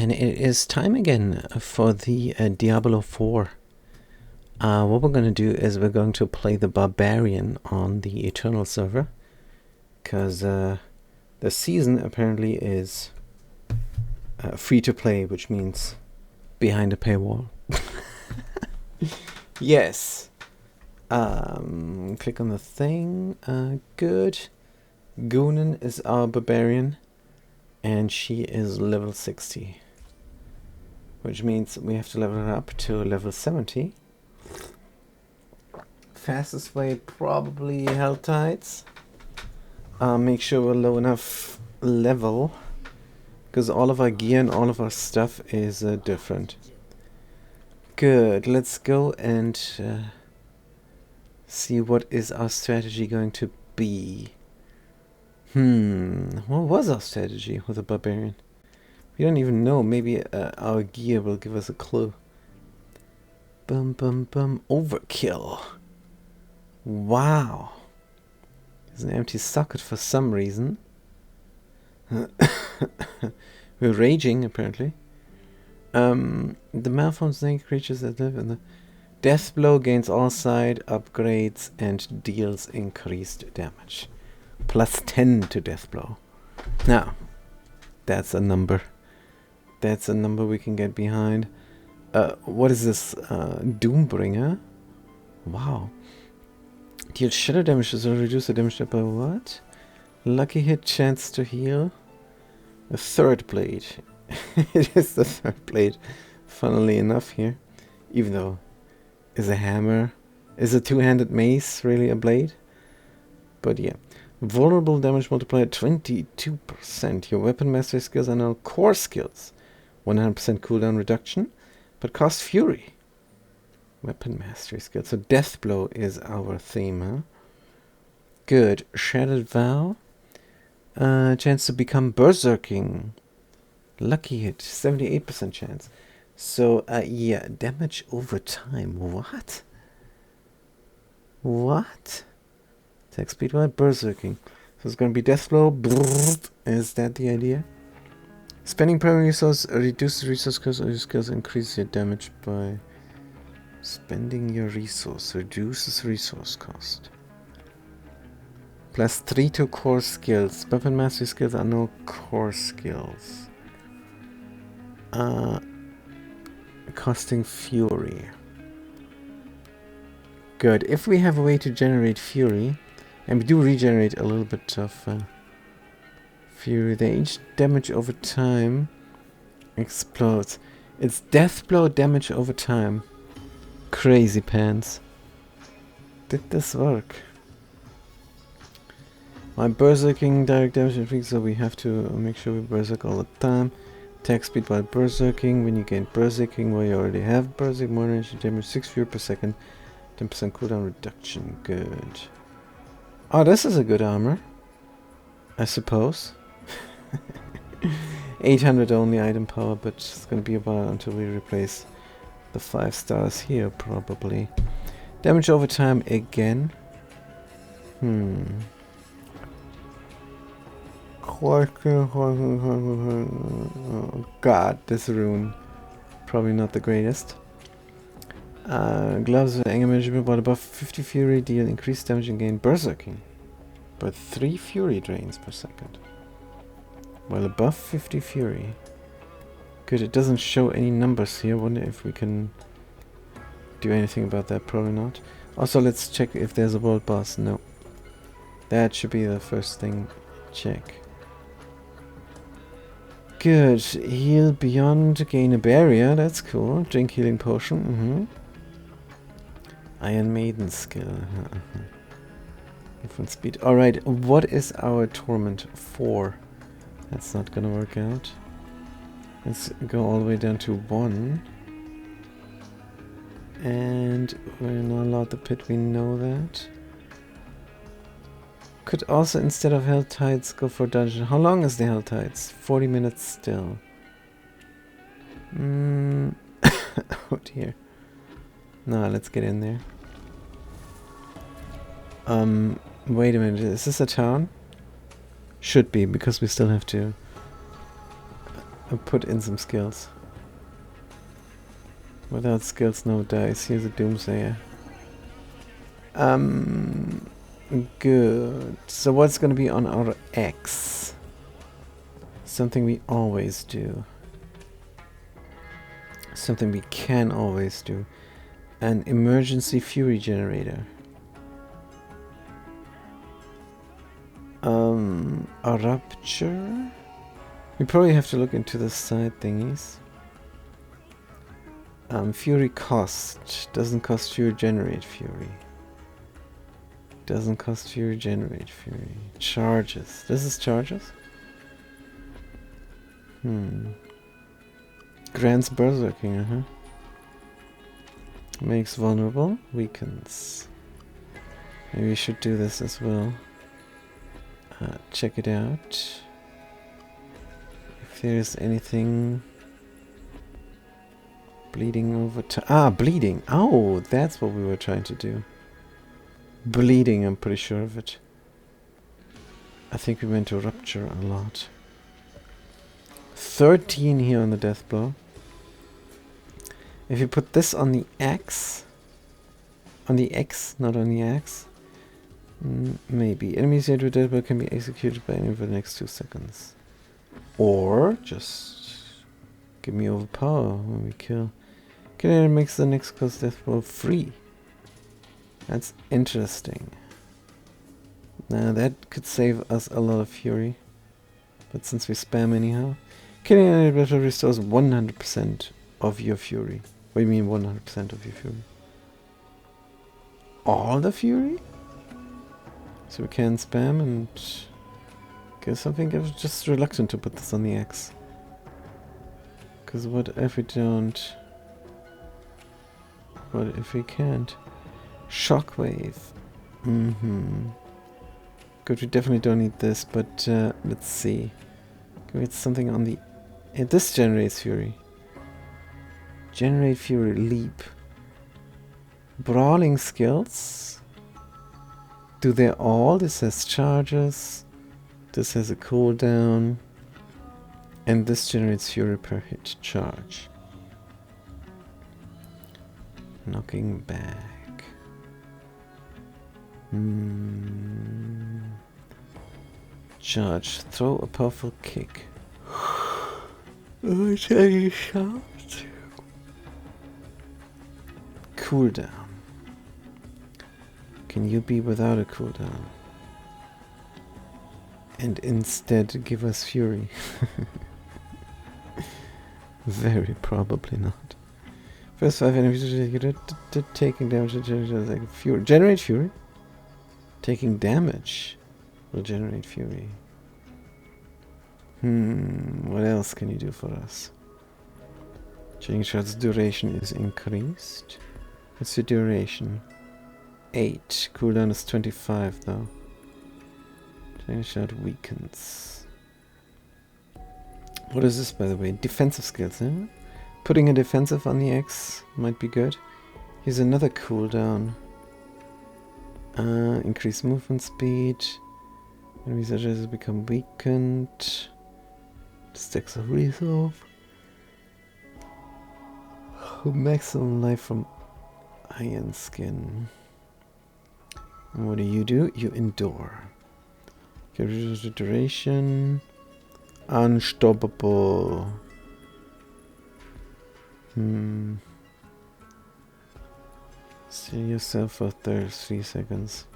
And it is time again for the Diablo 4. What we're going to do is we're going to play the Barbarian on the Eternal server. Because the season apparently is free to play, which means behind a paywall. Yes. Click on the thing. Good. Goonan is our Barbarian. And she is level 60. Which means we have to level her up to level 70. Fastest way, probably Hell Tides. Make sure we're low enough level. Because all of our gear and all of our stuff is different. Good, let's go and see what is our strategy going to be. What was our strategy with the Barbarian? We don't even know. Maybe our gear will give us a clue. Bum bum bum. Overkill. Wow. There's an empty socket for some reason. We're raging, apparently. The malformed snake creatures that live in the death blow gains all side upgrades and deals increased damage. Plus 10 to death blow. Now, that's a number. That's a number we can get behind. What is this? Doombringer? Wow. Deal shadow damage to reduce the damage by what? Lucky hit, chance to heal. A third blade. It is the third blade, funnily enough here. Even though, is a hammer, is a two-handed mace really a blade? But yeah. Vulnerable damage multiplier 22%. Your weapon mastery skills are now core skills. 100% cooldown reduction, but cost fury. Weapon mastery skills. So death blow is our theme, huh? Good. Shattered vow. Chance to become berserking. Lucky hit. 78% chance. So yeah, damage over time. What? What? Attack speed while berserking. So it's going to be death blow. Is that the idea? Spending primary resource reduces resource cost of your skills, increases your damage by spending your resource. Reduces resource cost. Plus 3 to core skills. Weapon mastery skills are no core skills. Costing fury. Good. If we have a way to generate fury, and we do regenerate a little bit of fury, they each damage over time explodes. It's death blow damage over time. Crazy pants. Did this work? My berserking direct damage increases, so we have to make sure we berserk all the time. Attack speed while berserking. When you gain berserking, well, you already have berserk. More energy damage, 6 fury per second. 10% cooldown reduction. Good. Oh, this is a good armor, I suppose. 800 only item power, but it's gonna be a while until we replace the 5 stars here, probably. Damage over time again. Oh god, this rune. Probably not the greatest. Gloves with anger management, but above 50 fury deal increased damage and gain berserking. But 3 fury drains per second. Well, above 50 fury. Good, it doesn't show any numbers here. Wonder if we can do anything about that. Probably not. Also, let's check if there's a world boss. No. That should be the first thing. Check. Good. Heal beyond, gain a barrier. That's cool. Drink healing potion. Iron Maiden skill. Different speed. Alright, what is our torment for? That's not gonna work out. Let's go all the way down to 1. And we're not allowed the pit, we know that. Could also, instead of Hell Tides, go for dungeon. How long is the Hell Tides? 40 minutes still. Oh dear. Nah, let's get in there. Wait a minute, is this a town? Should be, because we still have to put in some skills. Without skills, no dice. Here's a Doomsayer. Good. So what's gonna be on our X? Something we always do. Something we can always do. An emergency fury generator. A rupture? We probably have to look into the side thingies. Fury cost. Doesn't cost fury, generate fury. Doesn't cost fury, generate fury. Charges. This is charges? Grants berserking, Makes vulnerable, weakens. Maybe we should do this as well. Check it out. If there's anything... Bleeding over to... bleeding! Oh, that's what we were trying to do. Bleeding, I'm pretty sure of it. I think we went to rupture a lot. 13 here on the death blow. If you put this on the X... On the X, not on the X. Maybe. Enemies hit with death blow can be executed by any for the next 2 seconds. Or just... Give me overpower when we kill. It makes the next close death blow free. That's interesting. Now that could save us a lot of fury. But since we spam anyhow. Killing an enemy battle restores 100% of your fury. What do you mean 100% of your fury? All the fury? So we can spam and... Guess something. I was just reluctant to put this on the X. Because what if we don't... What if we can't? Shockwave. Good, we definitely don't need this, but let's see. Can we get something on the... this generates fury. Generate fury, leap. Brawling skills. Do they all? This has charges. This has a cooldown. And this generates fury per hit charge. Knocking back. Charge. Throw a powerful kick. Shot. Cooldown. Can you be without a cooldown? And instead give us fury? Very probably not. First 5 enemies taking damage like fury. Generate fury? Taking damage will generate fury. What else can you do for us? Chaining shot's duration is increased. What's your duration? 8. Cooldown is 25 though. Chaining shot weakens. What is this, by the way? Defensive skills, huh? Putting a defensive on the X might be good. Here's another cooldown. Increase movement speed. Enemies such become weakened. Stacks of resolve. Maximum life from iron skin. And what do? You endure. Get rid of the duration. Unstoppable. See yourself for 33 seconds.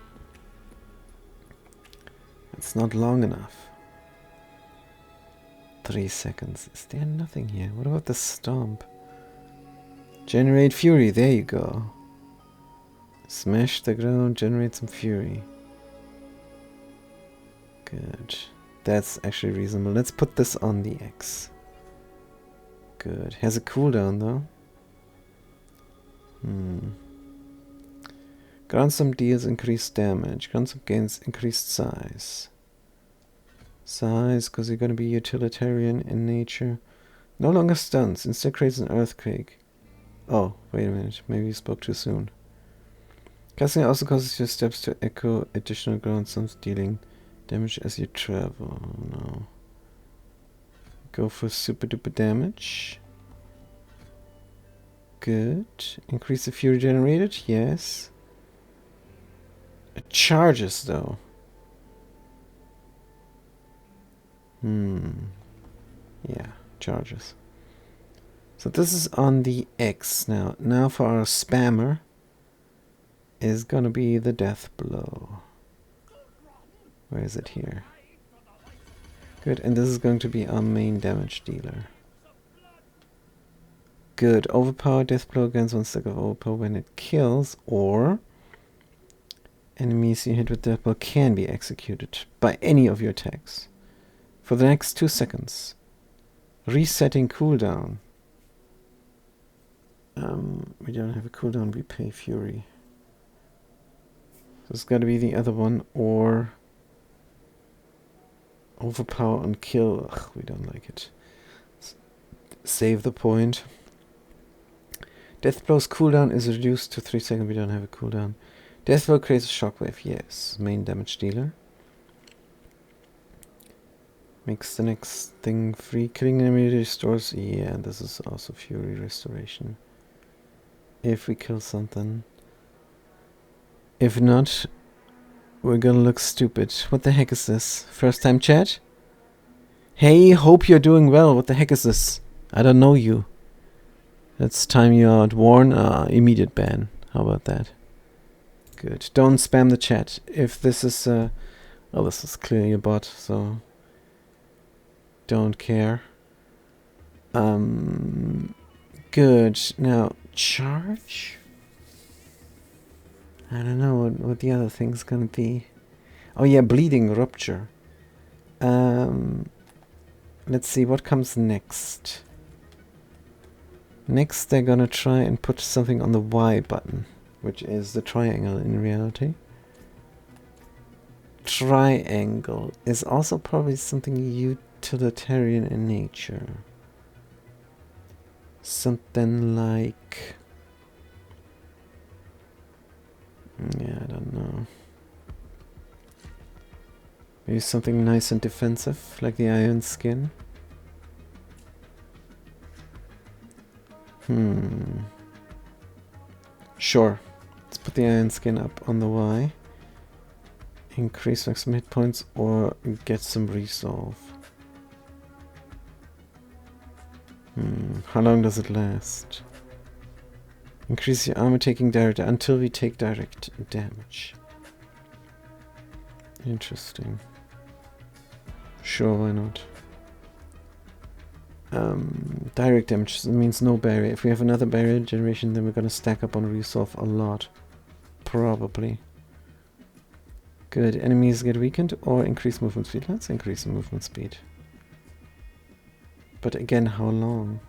It's not long enough. 3 seconds. Is there nothing here? What about the stomp? Generate fury. There you go. Smash the ground. Generate some fury. Good. That's actually reasonable. Let's put this on the X. Good. Has a cooldown though. Grandson deals increased damage. Grandson gains increased size. Size, because you're going to be utilitarian in nature. No longer stuns. Instead creates an earthquake. Oh, wait a minute. Maybe you spoke too soon. Casting also causes your steps to echo additional ground sums, dealing damage as you travel. No. Go for super duper damage. Good. Increase the fury generated, yes. It charges though. Yeah, charges. So this is on the X now. Now for our spammer is gonna be the death blow. Where is it here? Good, and this is going to be our main damage dealer. Good, overpower death blow against one stack of overpower when it kills, or enemies you hit with death blow can be executed by any of your attacks for the next 2 seconds. Resetting cooldown. We don't have a cooldown, we pay fury. So it's got to be the other one, or overpower and kill. Ugh, we don't like it. Save the point. Death blow's cooldown is reduced to 3 seconds. We don't have a cooldown. Death blow creates a shockwave. Yes, main damage dealer. Makes the next thing free. Killing enemy restores. Yeah, this is also fury restoration. If we kill something. If not, we're gonna look stupid. What the heck is this? First time chat? Hey, hope you're doing well. What the heck is this? I don't know you. Let's time you out. Warn, immediate ban. How about that? Good. Don't spam the chat. If this is, oh, this is clearly a bot, so don't care. Good. Now, charge? I don't know what the other thing's gonna be. Oh yeah, bleeding rupture. Let's see what comes next. Next they're gonna try and put something on the Y button, which is the triangle in reality. Triangle is also probably something utilitarian in nature. Something like... yeah, I don't know. Maybe something nice and defensive, like the iron skin. Sure. Let's put the iron skin up on the Y. Increase maximum hit points or get some resolve. How long does it last? Increase your armor taking direct until we take direct damage. Interesting. Sure, why not? Direct damage means no barrier. If we have another barrier generation, then we're gonna stack up on resolve a lot. Probably. Good. Enemies get weakened or increase movement speed. Let's increase the movement speed. But again, how long?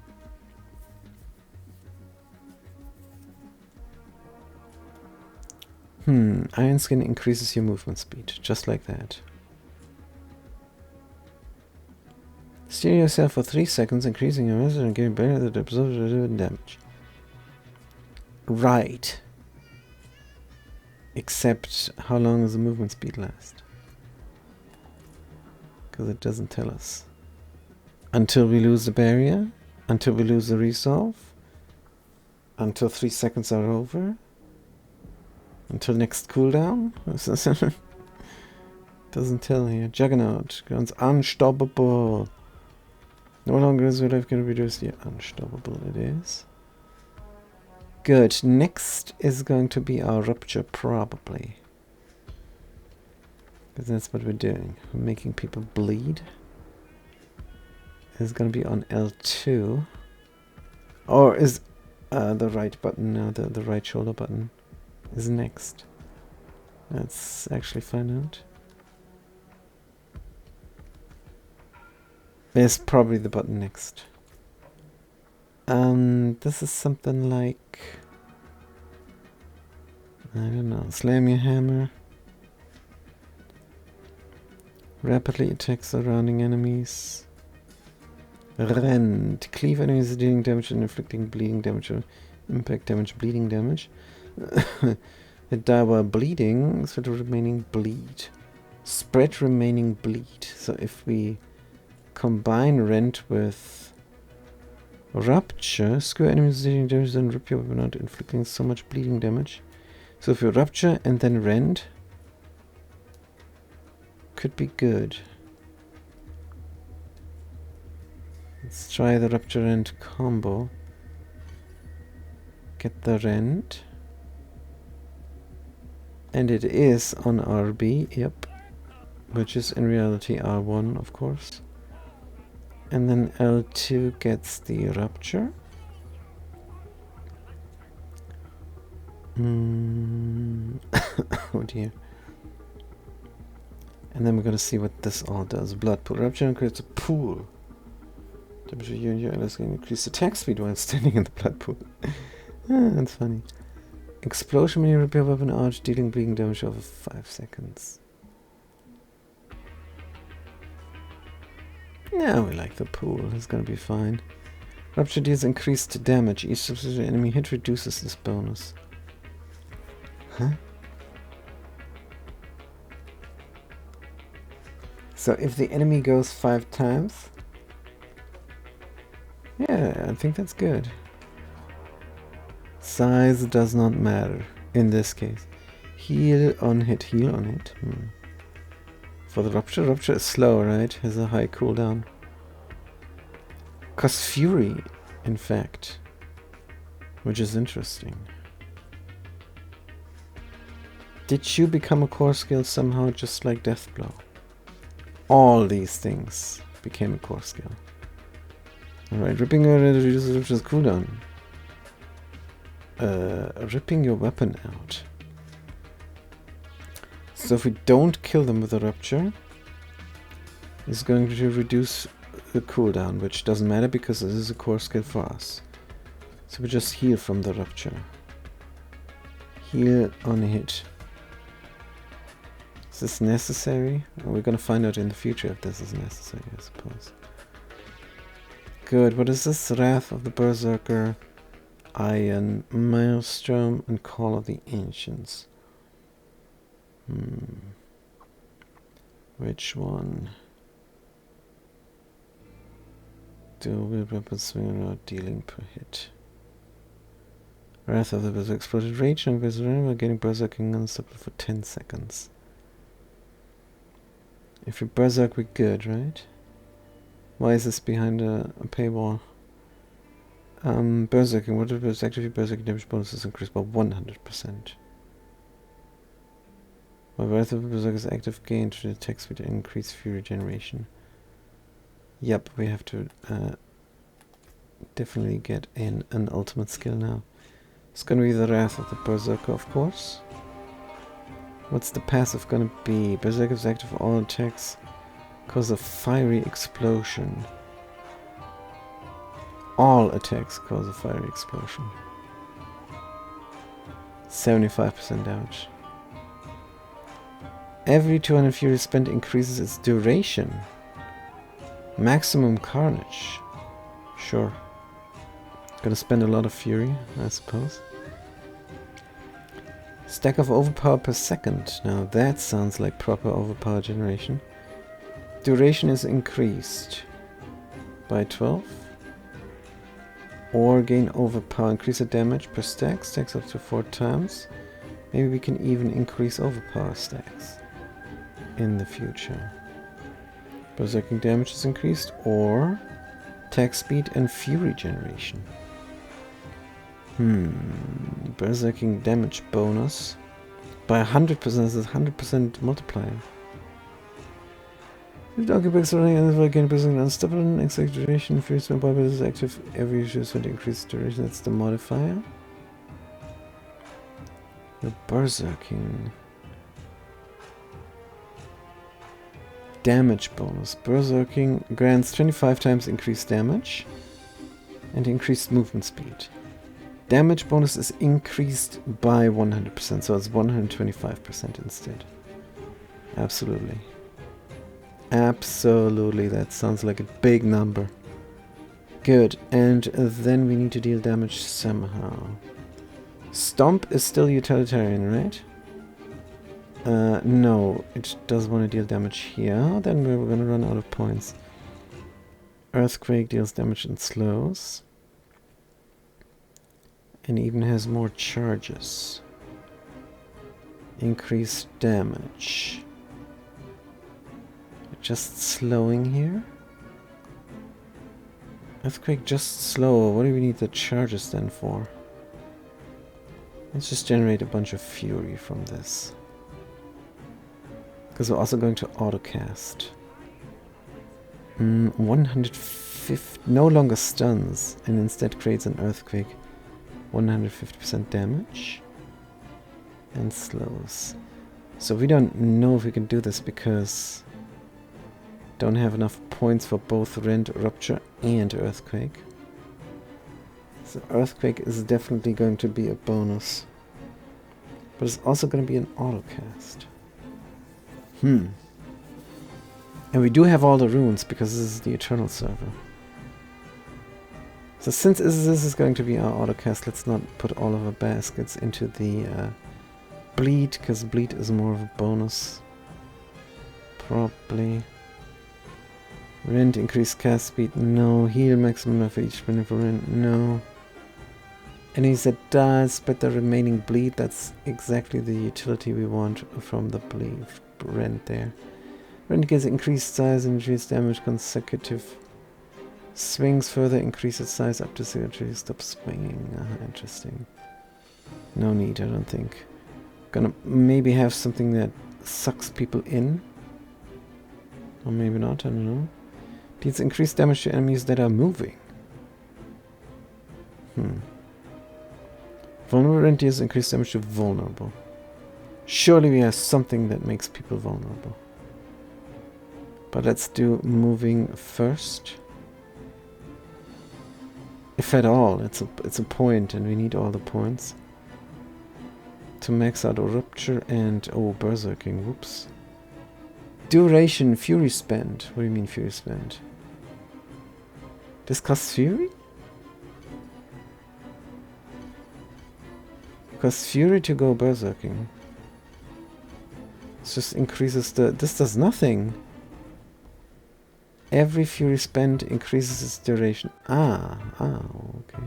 Iron Skin increases your movement speed, just like that. Steer yourself for 3 seconds, increasing your resistance and getting better at absorbing damage. Right. Except, how long does the movement speed last? Because it doesn't tell us. Until we lose the barrier? Until we lose the resolve? Until 3 seconds are over? Until next cooldown? Doesn't tell here. Juggernaut becomes unstoppable. No longer is your life going to be reduced. Yeah, unstoppable it is. Good. Next is going to be our rupture, probably. Because that's what we're doing. We're making people bleed. It's going to be on L2. Or is the right button now, the right shoulder button is next. Let's actually find out. There's probably the button next. This is something like... I don't know. Slam your hammer. Rapidly attack surrounding enemies. Rend. Cleave enemies dealing damage and inflicting bleeding damage or impact damage, bleeding damage. They die while bleeding, so the remaining bleed. Spread remaining bleed. So if we combine Rend with Rupture. Skewer enemies dealing damage, then rip your weapon out, inflicting so much bleeding damage. So if you Rupture and then Rend, could be good. Let's try the Rupture Rend combo. Get the Rend. And it is on RB, yep. Which is in reality R1, of course. And then L2 gets the Rupture. Oh dear. And then we're gonna see what this all does. Blood pool. Rupture creates a pool. Temperature you and your allies can increase attack speed while standing in the blood pool. That's funny. Explosion when you repair weapon arch, dealing bleeding damage over 5 seconds. Yeah, we like the pool. It's gonna be fine. Rupture deals increased damage. Each substitute enemy hit reduces this bonus. Huh? So if the enemy goes 5 times... Yeah, I think that's good. Size does not matter in this case. Heal on hit, heal on hit. For the Rupture, Rupture is slow, right? Has a high cooldown. Cause Fury, in fact. Which is interesting. Did you become a core skill somehow just like Deathblow? All these things became a core skill. Alright, ripping reduces Rupture's cooldown. Ripping your weapon out. So if we don't kill them with a Rupture, it's going to reduce the cooldown, which doesn't matter because this is a core skill for us. So we just heal from the Rupture. Heal on hit. Is this necessary? We're gonna find out in the future if this is necessary, I suppose. Good, what is this? Wrath of the Berserker, Iron, Maelstrom, and Call of the Ancients. Which one? Dual weapon swing around, dealing per hit. Wrath of the Berserker, exploded rage and Berserker, getting Berserking unstoppable for 10 seconds. If you Berserk, we're good, right? Why is this behind a paywall? Berserking. What is active Berserking damage bonuses increased by 100%. While Wrath of the Berserker's active gain to the attack speed and increase Fury generation. Yep, we have to definitely get in an ultimate skill now. It's gonna be the Wrath of the Berserker, of course. What's the passive gonna be? Berserker is active for all attacks. Cause a fiery explosion. All attacks cause a fiery explosion. 75% damage. Every 200 fury spent increases its duration. Maximum carnage. Sure. Gonna spend a lot of fury, I suppose. Stack of overpower per second. Now that sounds like proper overpower generation. Duration is increased by 12. Or gain overpower. Increase the damage per stack. Stacks up to 4 times. Maybe we can even increase overpower stacks in the future. Berserking damage is increased. Or attack speed and fury generation. Berserking damage bonus by 100%. This is 100% multiplier. The Occupies running and again berserking unstoppable. Exact duration. Fury spell by is active every issue so to increase duration. That's the modifier. The berserking damage bonus. Berserking grants 25 times increased damage and increased movement speed. Damage bonus is increased by 100%, so it's 125% instead. Absolutely. Absolutely, that sounds like a big number. Good, and then we need to deal damage somehow. Stomp is still utilitarian, right? No, it does want to deal damage here. Then we're gonna run out of points. Earthquake deals damage and slows. And even has more charges. Increased damage. Just slowing here? Earthquake just slow. What do we need the charges then for? Let's just generate a bunch of fury from this. Because we're also going to autocast. 150, no longer stuns, and instead creates an earthquake. 150% damage. And slows. So we don't know if we can do this because don't have enough points for both Rend, Rupture and Earthquake. So Earthquake is definitely going to be a bonus. But it's also going to be an autocast. And we do have all the runes because this is the Eternal server. So since this is going to be our autocast, let's not put all of our baskets into the bleed, because bleed is more of a bonus. Probably. Rend, increased cast speed, no. Heal maximum for each spinning for Rend, no. Enemies that does, but the remaining bleed, that's exactly the utility we want from the bleed Rend there. Rend gives increased size and increased damage consecutive. Swings further, increase its size up to 0 to stop swinging. Interesting. No need, I don't think. Gonna maybe have something that sucks people in. Or maybe not, I don't know. Deals increased damage to enemies that are moving. Vulnerable Rend deals increased damage to vulnerable. Surely we have something that makes people vulnerable. But let's do moving first. If at all, it's a point, and we need all the points to max out a Rupture and Berserking. Whoops. Duration, Fury Spend. What do you mean Fury Spend? This costs Fury? Costs Fury to go Berserking. It just increases the... This does nothing. Every Fury spend increases its duration. Okay.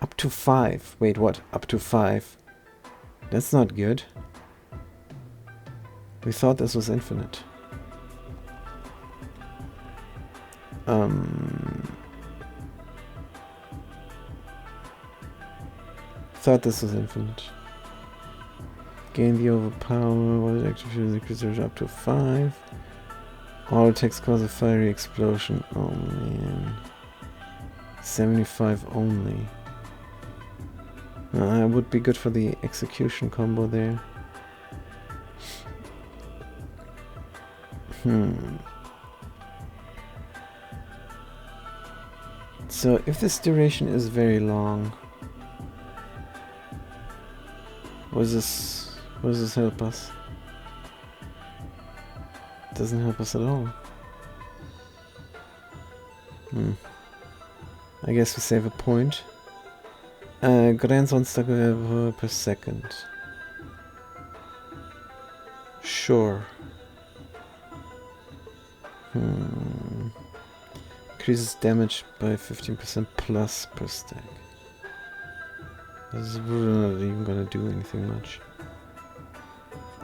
Up to 5. Wait, what? Up to 5? That's not good. We thought this was infinite. Thought this was infinite. Gain the overpower. What is actually increases up to 5. All attacks cause a fiery explosion. Oh man. 75 only. It would be good for the execution combo there. So if this duration is very long, what does this help us? Doesn't help us at all. I guess we save a point. Grants 1 stack per second. Sure. Increases damage by 15% plus per stack. This is really not even gonna do anything much.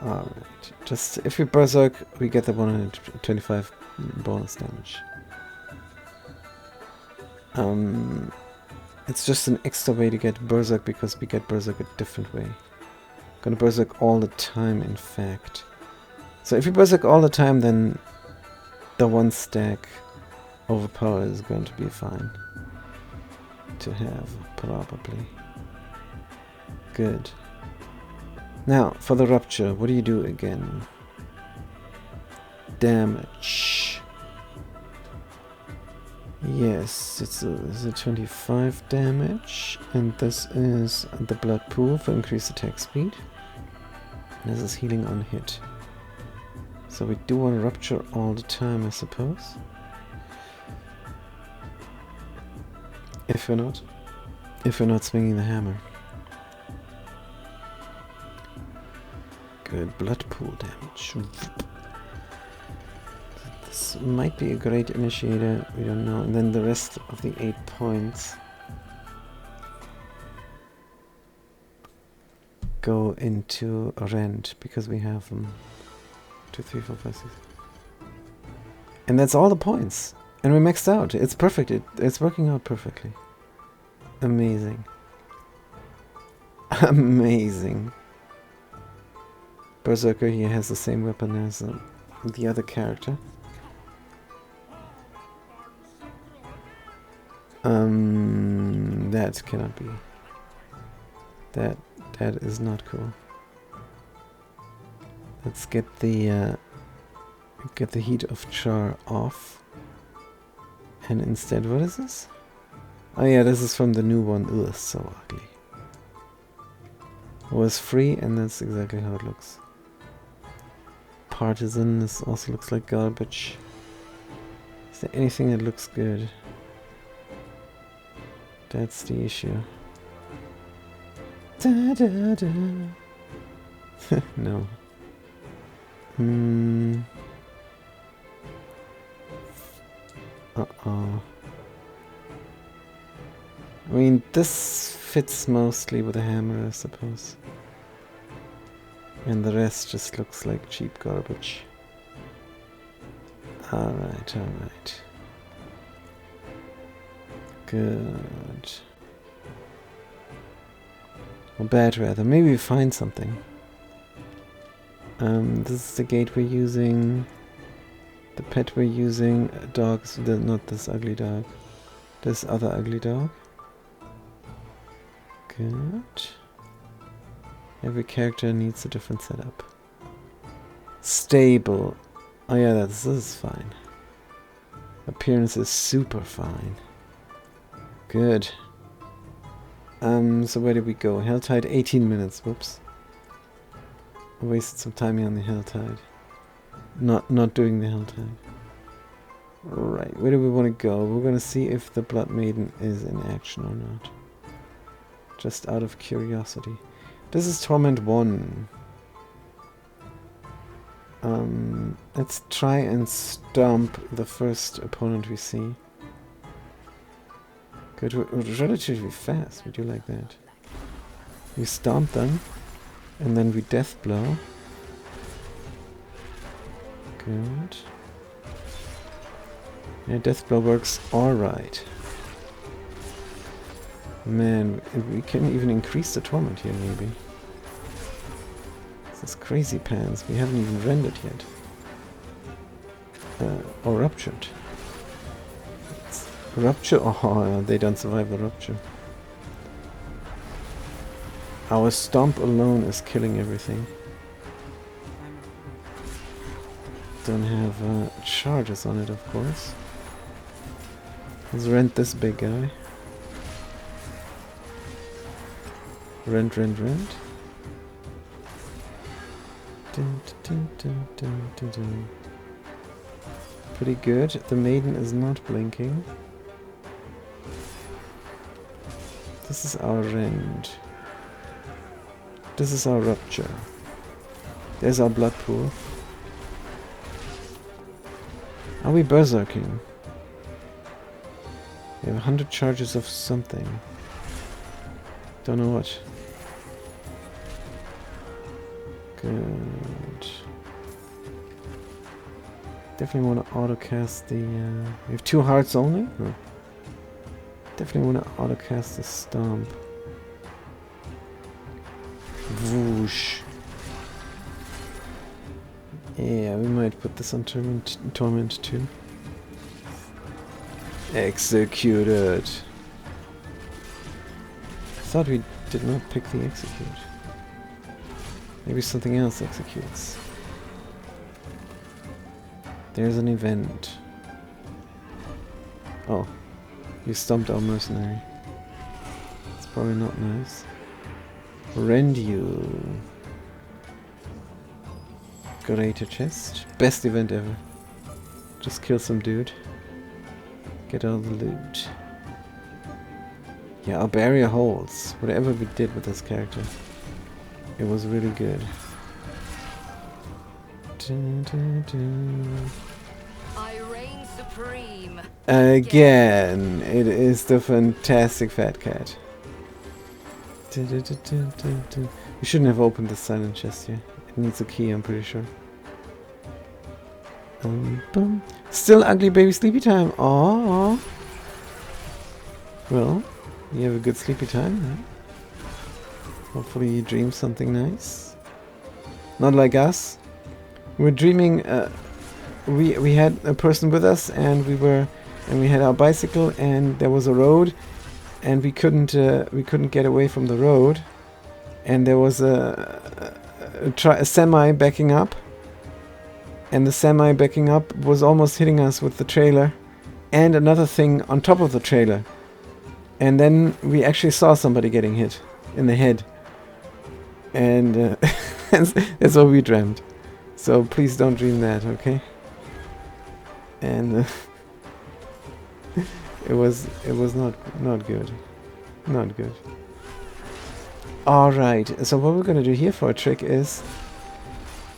Alright, just if we berserk, we get the 125 bonus damage. It's just an extra way to get berserk because we get berserk a different way. Gonna berserk all the time, in fact. So if we berserk all the time, then the 1 stack overpower is going to be fine to have, probably. Good. Now, for the Rupture, what do you do again? Damage. Yes, it's a 25 damage, and this is the Blood Pool for increased attack speed. This is healing on hit. So we do want to Rupture all the time, I suppose. If we're not swinging the hammer. Good blood pool damage. This This might be a great initiator, we don't know. And then the rest of the 8 points go into rend, because we have them. 2, 3, 4, 5, 6. And that's all the points. And we maxed out. It's perfect. It's working out perfectly. Amazing. Amazing. Berserker here has the same weapon as the other character. That cannot be. That is not cool. Let's get the heat of char off. And instead, what is this? Oh yeah, this is from the new one. Ugh, so ugly. It was free, and that's exactly how it looks. Partisan, this also looks like garbage. Is there anything that looks good? That's the issue. Da, da, da. No. Uh-oh. I mean, this fits mostly with a hammer, I suppose. And the rest just looks like cheap garbage. Alright, alright. Good. Or bad, rather. Maybe we find something. This is the gate we're using. The pet we're using. Dogs. Not this ugly dog. This other ugly dog. Good. Every character needs a different setup. Stable. Oh yeah, this is fine. Appearance is super fine. Good. So where did we go? Helltide, 18 minutes. Whoops. I wasted some time here on the Helltide. Not doing the Helltide. Right, where do we want to go? We're gonna see if the Blood Maiden is in action or not. Just out of curiosity. This is Torment 1. Let's try and stomp the first opponent we see. Good, relatively fast, we do like that. We stomp them, and then we death blow. Good. Yeah, death blow works alright. Man, we can even increase the torment here, maybe. This is crazy pants. We haven't even rendered yet. Or ruptured. Rupture? Oh, they don't survive the rupture. Our stomp alone is killing everything. Don't have charges on it, of course. Let's rent this big guy. Rent. Dun, dun, dun, dun, dun, dun. Pretty good. The maiden is not blinking. This is our rend. This is our rupture. There's our blood pool. Are we berserking? We have 100 charges of something. Don't know what. Good. Definitely want to auto-cast the... we have 2 hearts only? Huh. Definitely want to auto-cast the stomp. Whoosh. Yeah, we might put this on Torment too. Executed. I thought we did not pick the execute. Maybe something else executes. There's an event. Oh, you stumped our mercenary. It's probably not nice. Rend you. Greater chest. Best event ever. Just kill some dude. Get all the loot. Yeah, our barrier holds. Whatever we did with this character, it was really good. I supreme. Again, it is the fantastic fat cat. We shouldn't have opened the silent chest here. It needs a key, I'm pretty sure. Bum. Still ugly baby sleepy time. Aww. Well, you have a good sleepy time, huh? Hopefully you dream something nice. Not like us. We're dreaming. We had a person with us, and we had our bicycle, and there was a road, and we couldn't get away from the road, and there was a semi backing up, and the semi backing up was almost hitting us with the trailer, and another thing on top of the trailer, and then we actually saw somebody getting hit in the head, and that's what we dreamt. So please don't dream that, okay? And it was not good. Not good. Alright, so what we're gonna do here for a trick is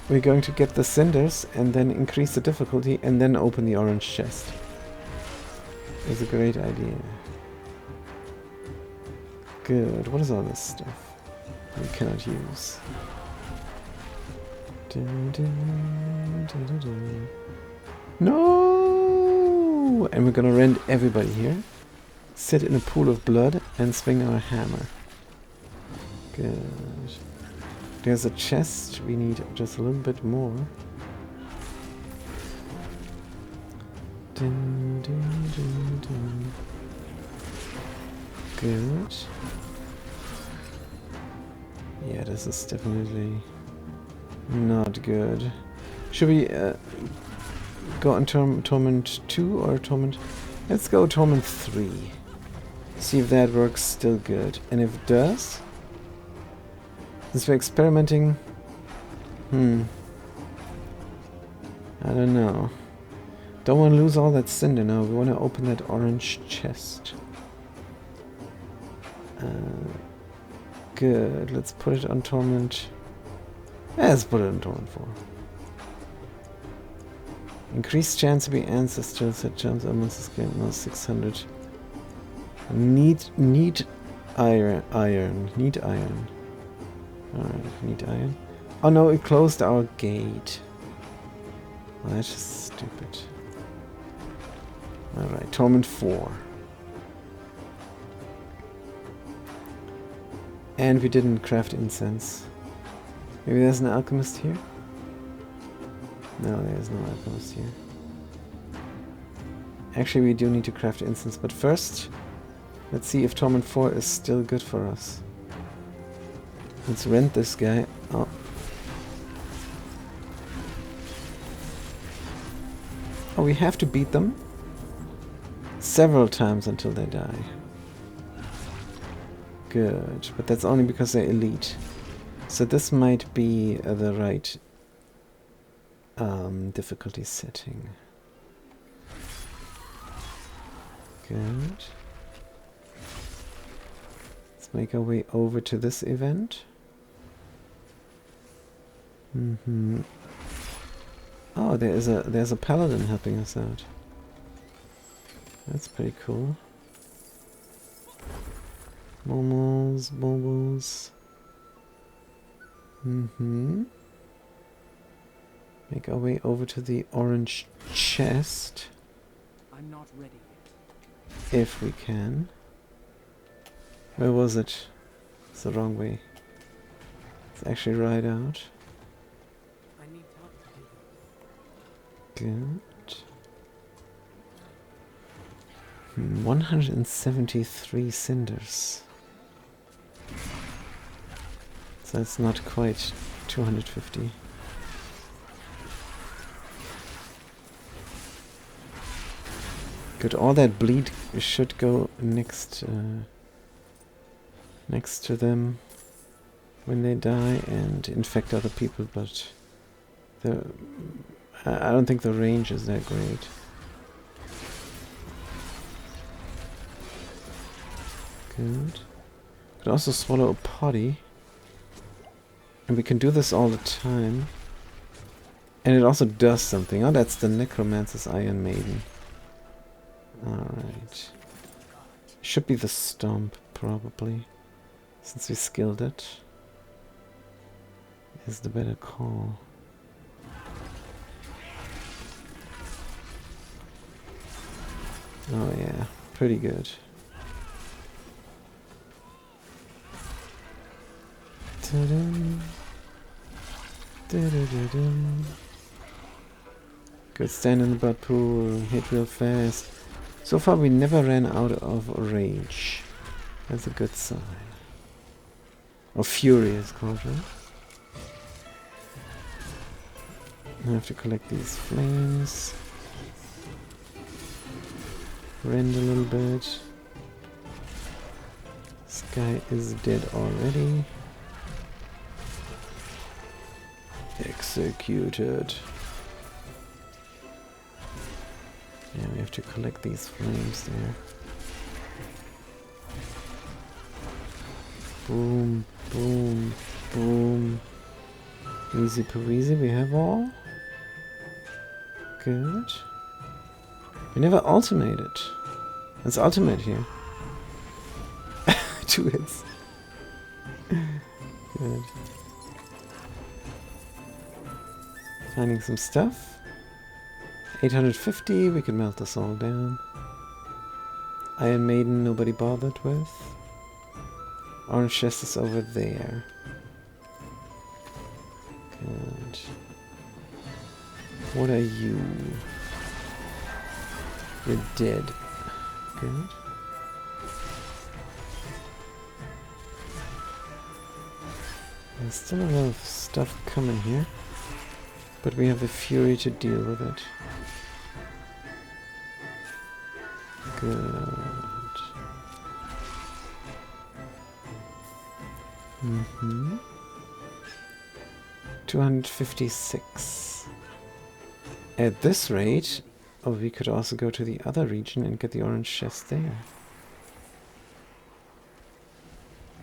we're going to get the cinders and then increase the difficulty and then open the orange chest. It's a great idea. Good. What is all this stuff we cannot use? No! And we're gonna rend everybody here. Sit in a pool of blood and swing our hammer. Good. There's a chest. We need just a little bit more. Good. Yeah, this is definitely not good. Should we go on Torment 2 or Torment... Let's go Torment 3. See if that works still good. And if it does... Since we're experimenting... I don't know. Don't want to lose all that cinder now. We want to open that orange chest. Good. Let's put it on Torment... Let's put it on Torment 4. Increased chance to be ancestral. Set chance of monsters game now 600. Need iron. Need iron. Alright, need iron. Oh no, it closed our gate. Well, that's just stupid. Alright, Torment 4. And we didn't craft incense. Maybe there's an alchemist here? No, there's no alchemist here. Actually, we do need to craft incense, but first, let's see if Torment 4 is still good for us. Let's rent this guy. Oh. Oh, we have to beat them several times until they die. Good, but that's only because they're elite. So this might be the right difficulty setting. Good. Let's make our way over to this event. Oh, there's a paladin helping us out. That's pretty cool. Momos, bobos. Make our way over to the orange chest. I'm not ready yet. If we can. Where was it? It's the wrong way. It's actually right out. I need help to do Good. 173 cinders. So it's not quite 250. Good, all that bleed should go next next to them when they die and infect other people, but I don't think the range is that great. Good. Could also swallow a potty. And we can do this all the time. And it also does something. Oh, that's the Necromancer's Iron Maiden. Alright. Should be the stomp, probably. Since we skilled it. Is the better call. Oh yeah, pretty good. Ta-dum. Da-da-da-dum. Good, stand in the butt pool, hit real fast. So far we never ran out of rage. That's a good sign. Or fury is called, right? I have to collect these flames. Rend a little bit. This guy is dead already. Executed. Yeah, we have to collect these flames there. Boom, boom, boom. Easy peasy, we have all. Good. We never ultimated. Let's ultimate here. 2 hits. Good. Finding some stuff. 850, we can melt this all down. Iron Maiden, nobody bothered with. Orange chest is over there. Good. What are you? You're dead. Good. There's still a lot of stuff coming here. But we have the fury to deal with it. Good. 256. At this rate, oh, we could also go to the other region and get the orange chest there.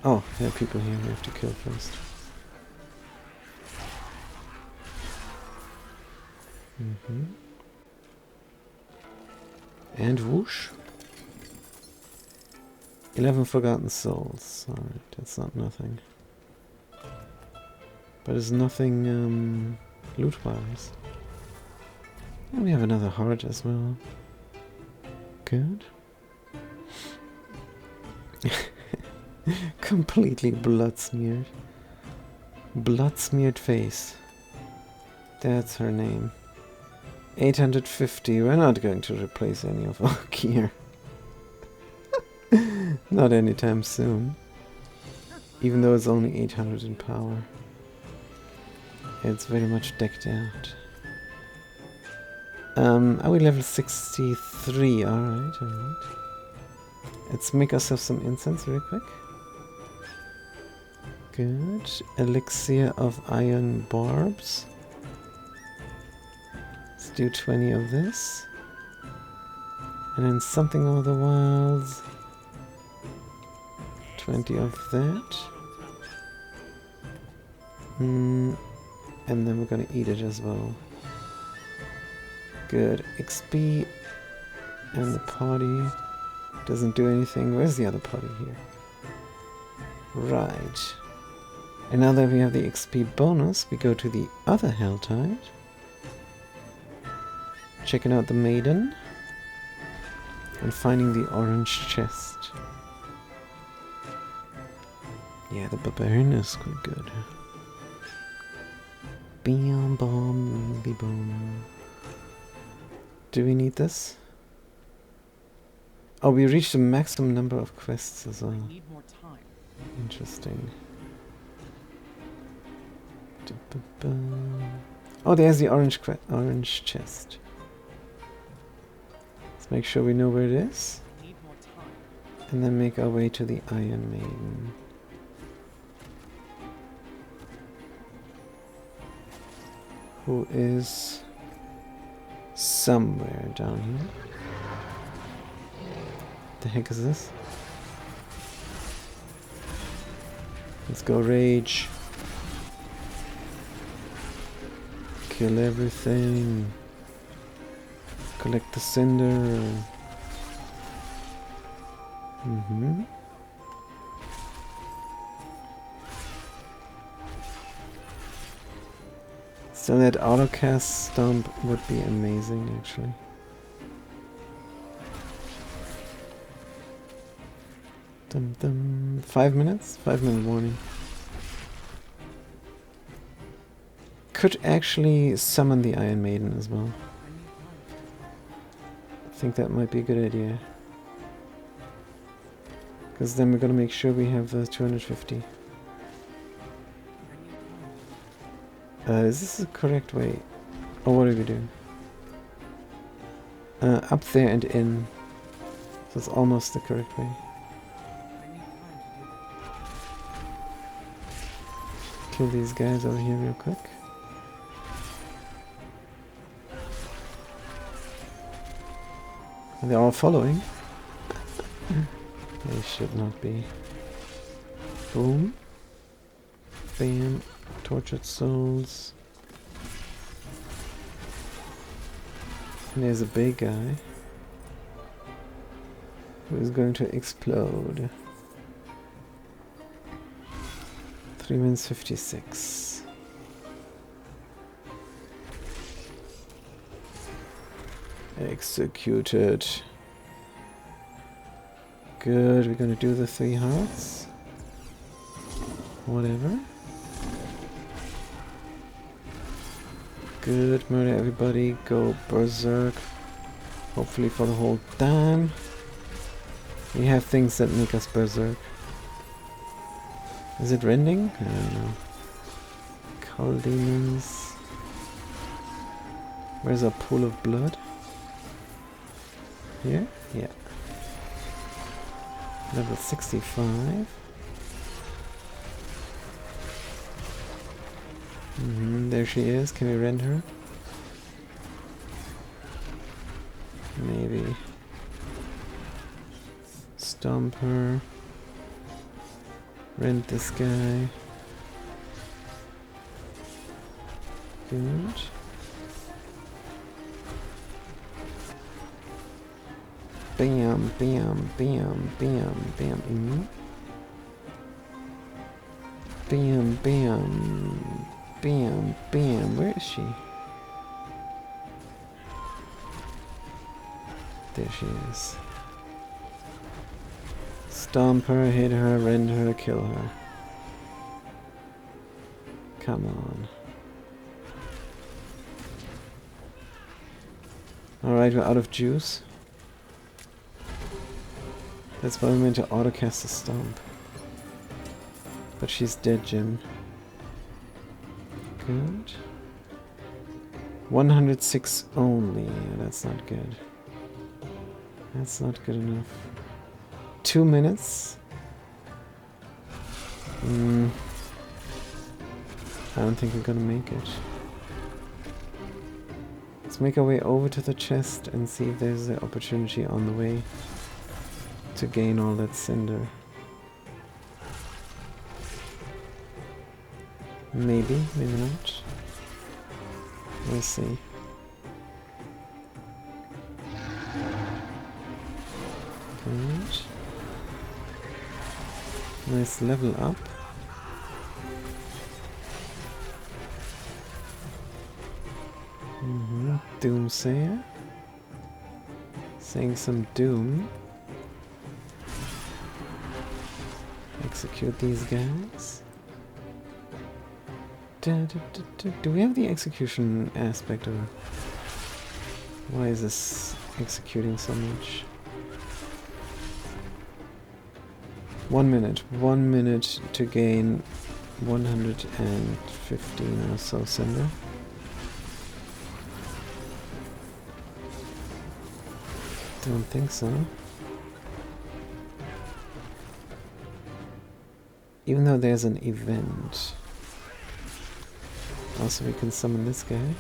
Oh, there are people here we have to kill first. And whoosh. 11 forgotten souls. Alright, that's not nothing. But it's nothing loot-wise. And we have another heart as well. Good. Completely blood-smeared. Blood-smeared face. That's her name. 850. We're not going to replace any of our gear. Not anytime soon. Even though it's only 800 in power. It's very much decked out. Are we level 63? Alright, alright. Let's make ourselves some incense real quick. Good. Elixir of iron barbs. Let's do 20 of this. And then something of the wilds. 20 of that. And then we're gonna eat it as well. Good. XP. And the party doesn't do anything. Where's the other party here? Right. And now that we have the XP bonus, we go to the other Helltide. Checking out the maiden. And finding the orange chest. Yeah, the Barbarian is quite good. Bam, bom, be boom. Do we need this? Oh, we reached the maximum number of quests as well. I need more time. Interesting. Oh, there's the orange chest. Let's make sure we know where it is. Need more time. And then make our way to the Iron Maiden. Who is somewhere down here. The heck is this? Let's go rage. Kill everything. Collect the cinder. Mm-hmm. So that autocast stomp would be amazing, actually. Dum dum. 5 minutes? 5-minute warning. Could actually summon the Iron Maiden as well. I think that might be a good idea. Because then we're gonna make sure we have the 250. Is this the correct way? Oh, what do we do? Up there and in. So it's almost the correct way. Kill these guys over here real quick. Are they all following? They should not be. Boom. Bam. Tortured souls. And there's a big guy who is going to explode. 3 minutes 56. Executed. Good, we're gonna do the 3 hearts. Whatever. Good, murder everybody, go berserk. Hopefully for the whole time. We have things that make us berserk. Is it rending? I don't know. Cull demons. Where's our pool of blood? Here? Yeah. Level 65. There she is. Can we rend her? Maybe. Stomp her. Rend this guy. Good. Bam, bam, bam, bam, bam. Bam, bam. Bam, bam. Where is she? There she is. Stomp her, hit her, rend her, kill her. Come on. Alright, we're out of juice. That's why we meant to autocast a stomp. But she's dead, Jim. Good. 106 only. Yeah, that's not good. That's not good enough. 2 minutes? I don't think we're gonna make it. Let's make our way over to the chest and see if there's an opportunity on the way to gain all that cinder. Maybe, maybe not. We'll see. Good. Nice level up. Doomsayer. Saying some doom. Execute these guys. Do we have the execution aspect, or why is this executing so much? 1 minute. 1 minute to gain 115 or so cinder. Don't think so. Even though there's an event. Also, we can summon this guy.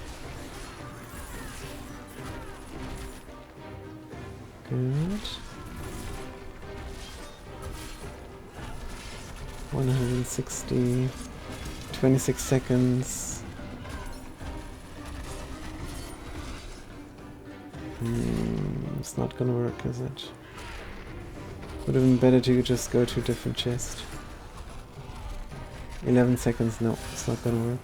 Good. 160. 26 seconds. It's not gonna work, is it? Would have been better to just go to a different chest. 11 seconds, no, it's not gonna work.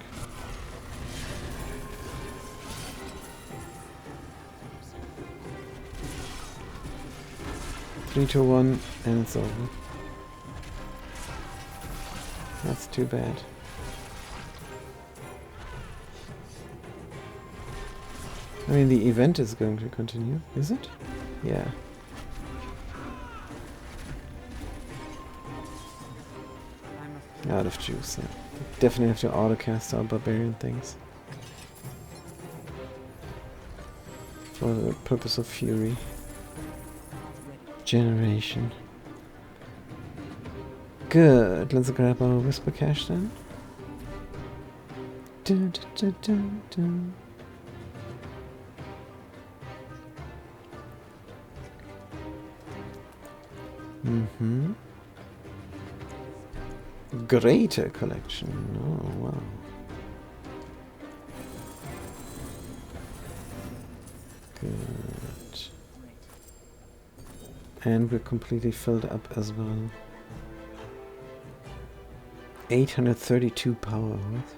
Three, two, one, and it's over. That's too bad. I mean, the event is going to continue, is it? Yeah. Out of juice, yeah. Definitely have to autocast our barbarian things. For the purpose of fury. Generation. Good, let's grab our whisper cache then. Dun, dun, dun, dun, dun. Mm-hmm. Greater collection. Oh, wow. Good. And we're completely filled up as well. 832 power. What?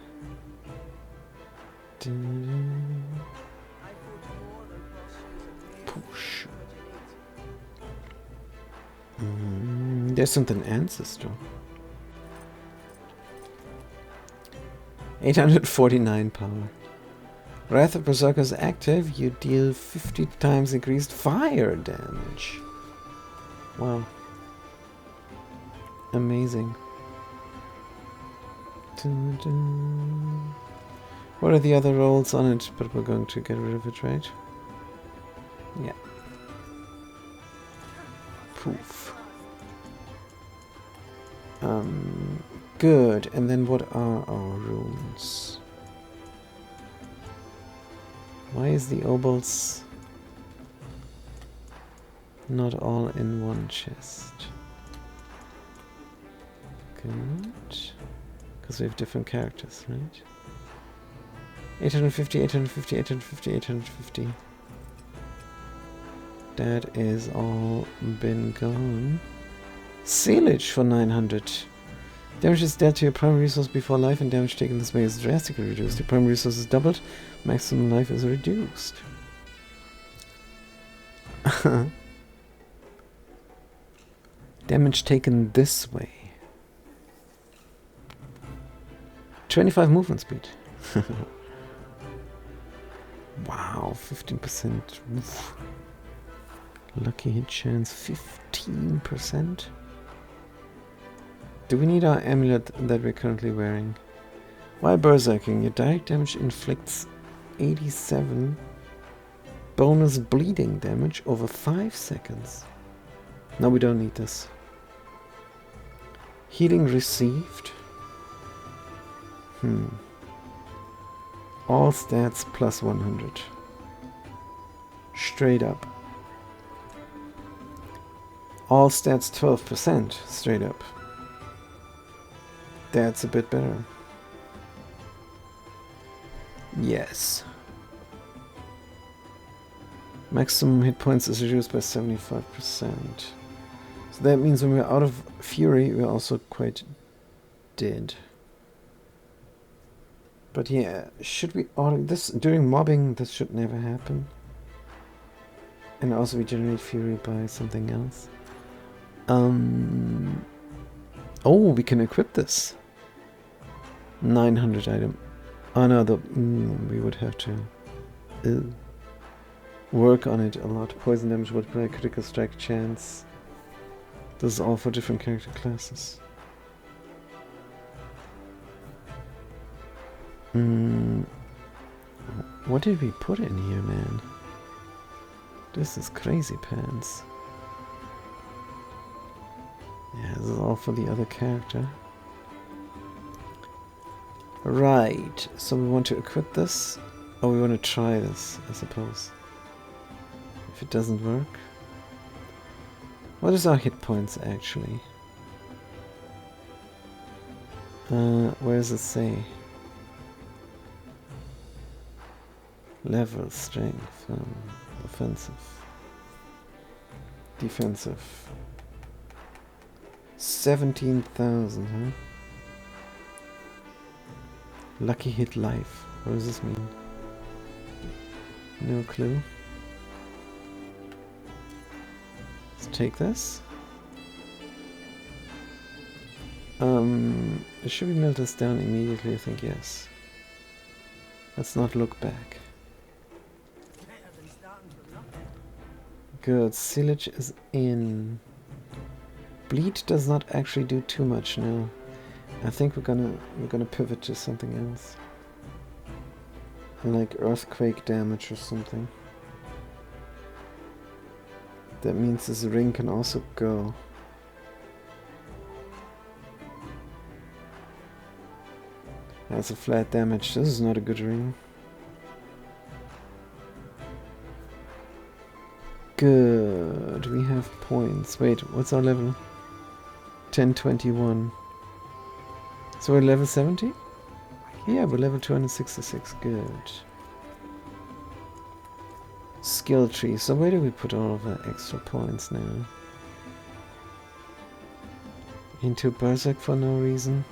Push. There's something ancestral. 849 power. Wrath of Berserker is active. You deal 50 times increased fire damage. Wow. Amazing. Dun, dun. What are the other rolls on it? But we're going to get rid of it, right? Yeah. Poof. Good. And then what are our runes? Why is the obols not all in one chest? Good. Because we have different characters, right? 850, 850, 850, 850. That is all been gone. Sealage for 900. Damage is dealt to your primary resource before life, and damage taken this way is drastically reduced. Your primary resource is doubled, maximum life is reduced. Damage taken this way. 25 movement speed. Wow, 15%. Oof. Lucky hit chance 15%. Do we need our amulet that we're currently wearing? While berserking, your direct damage inflicts 87 bonus bleeding damage over 5 seconds. No, we don't need this. Healing received. All stats plus 100. Straight up. All stats 12%. Straight up. That's a bit better. Yes. Maximum hit points is reduced by 75%. So that means when we're out of fury, we're also quite dead. But yeah, should we auto this during mobbing? This should never happen. And also we generate fury by something else. Oh, we can equip this. 900 item. Oh no, we would have to work on it a lot. Poison damage, multiply, critical strike chance. This is all for different character classes. What did we put in here, man? This is crazy pants. Yeah, this is all for the other character. Right, so we want to equip this. Or we want to try this, I suppose. If it doesn't work. What is our hit points, actually? Where does it say? Level, strength, offensive, defensive. 17,000, huh? Lucky hit life. What does this mean? No clue. Let's take this. It should be melt us down immediately, I think, yes. Let's not look back. Good, silage is in. Bleed does not actually do too much now. I think we're gonna pivot to something else. Like earthquake damage or something. That means this ring can also go. That's a flat damage. This is not a good ring. Good. We have points. Wait, what's our level? 1021. So we're level 70? Yeah, we're level 266. Good. Skill tree. So where do we put all of our extra points now? Into Berserk for no reason.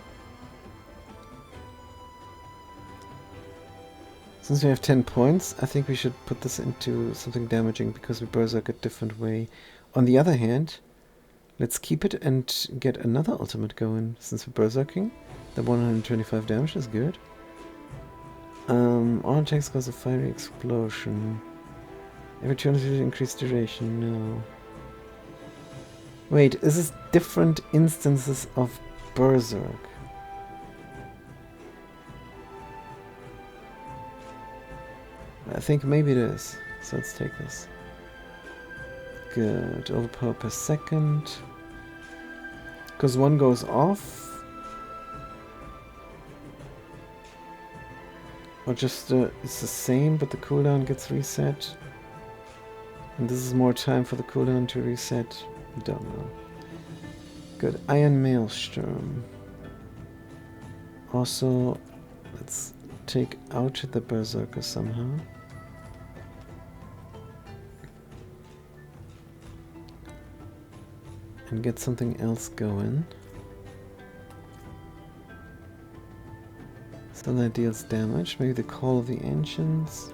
Since we have 10 points, I think we should put this into something damaging because we Berserk a different way. On the other hand, let's keep it and get another ultimate going. Since we're Berserking, the 125 damage is good. All attacks cause a fiery explosion. Every turn is increased duration. No. Wait, is this different instances of Berserk? I think maybe it is. So let's take this. Good. Overpower per second. Because one goes off. Or just it's the same, but the cooldown gets reset. And this is more time for the cooldown to reset. Don't know. Good. Iron Maelstrom. Also, let's take out the Berserker somehow. And get something else going. So that deals damage. Maybe the Call of the Ancients.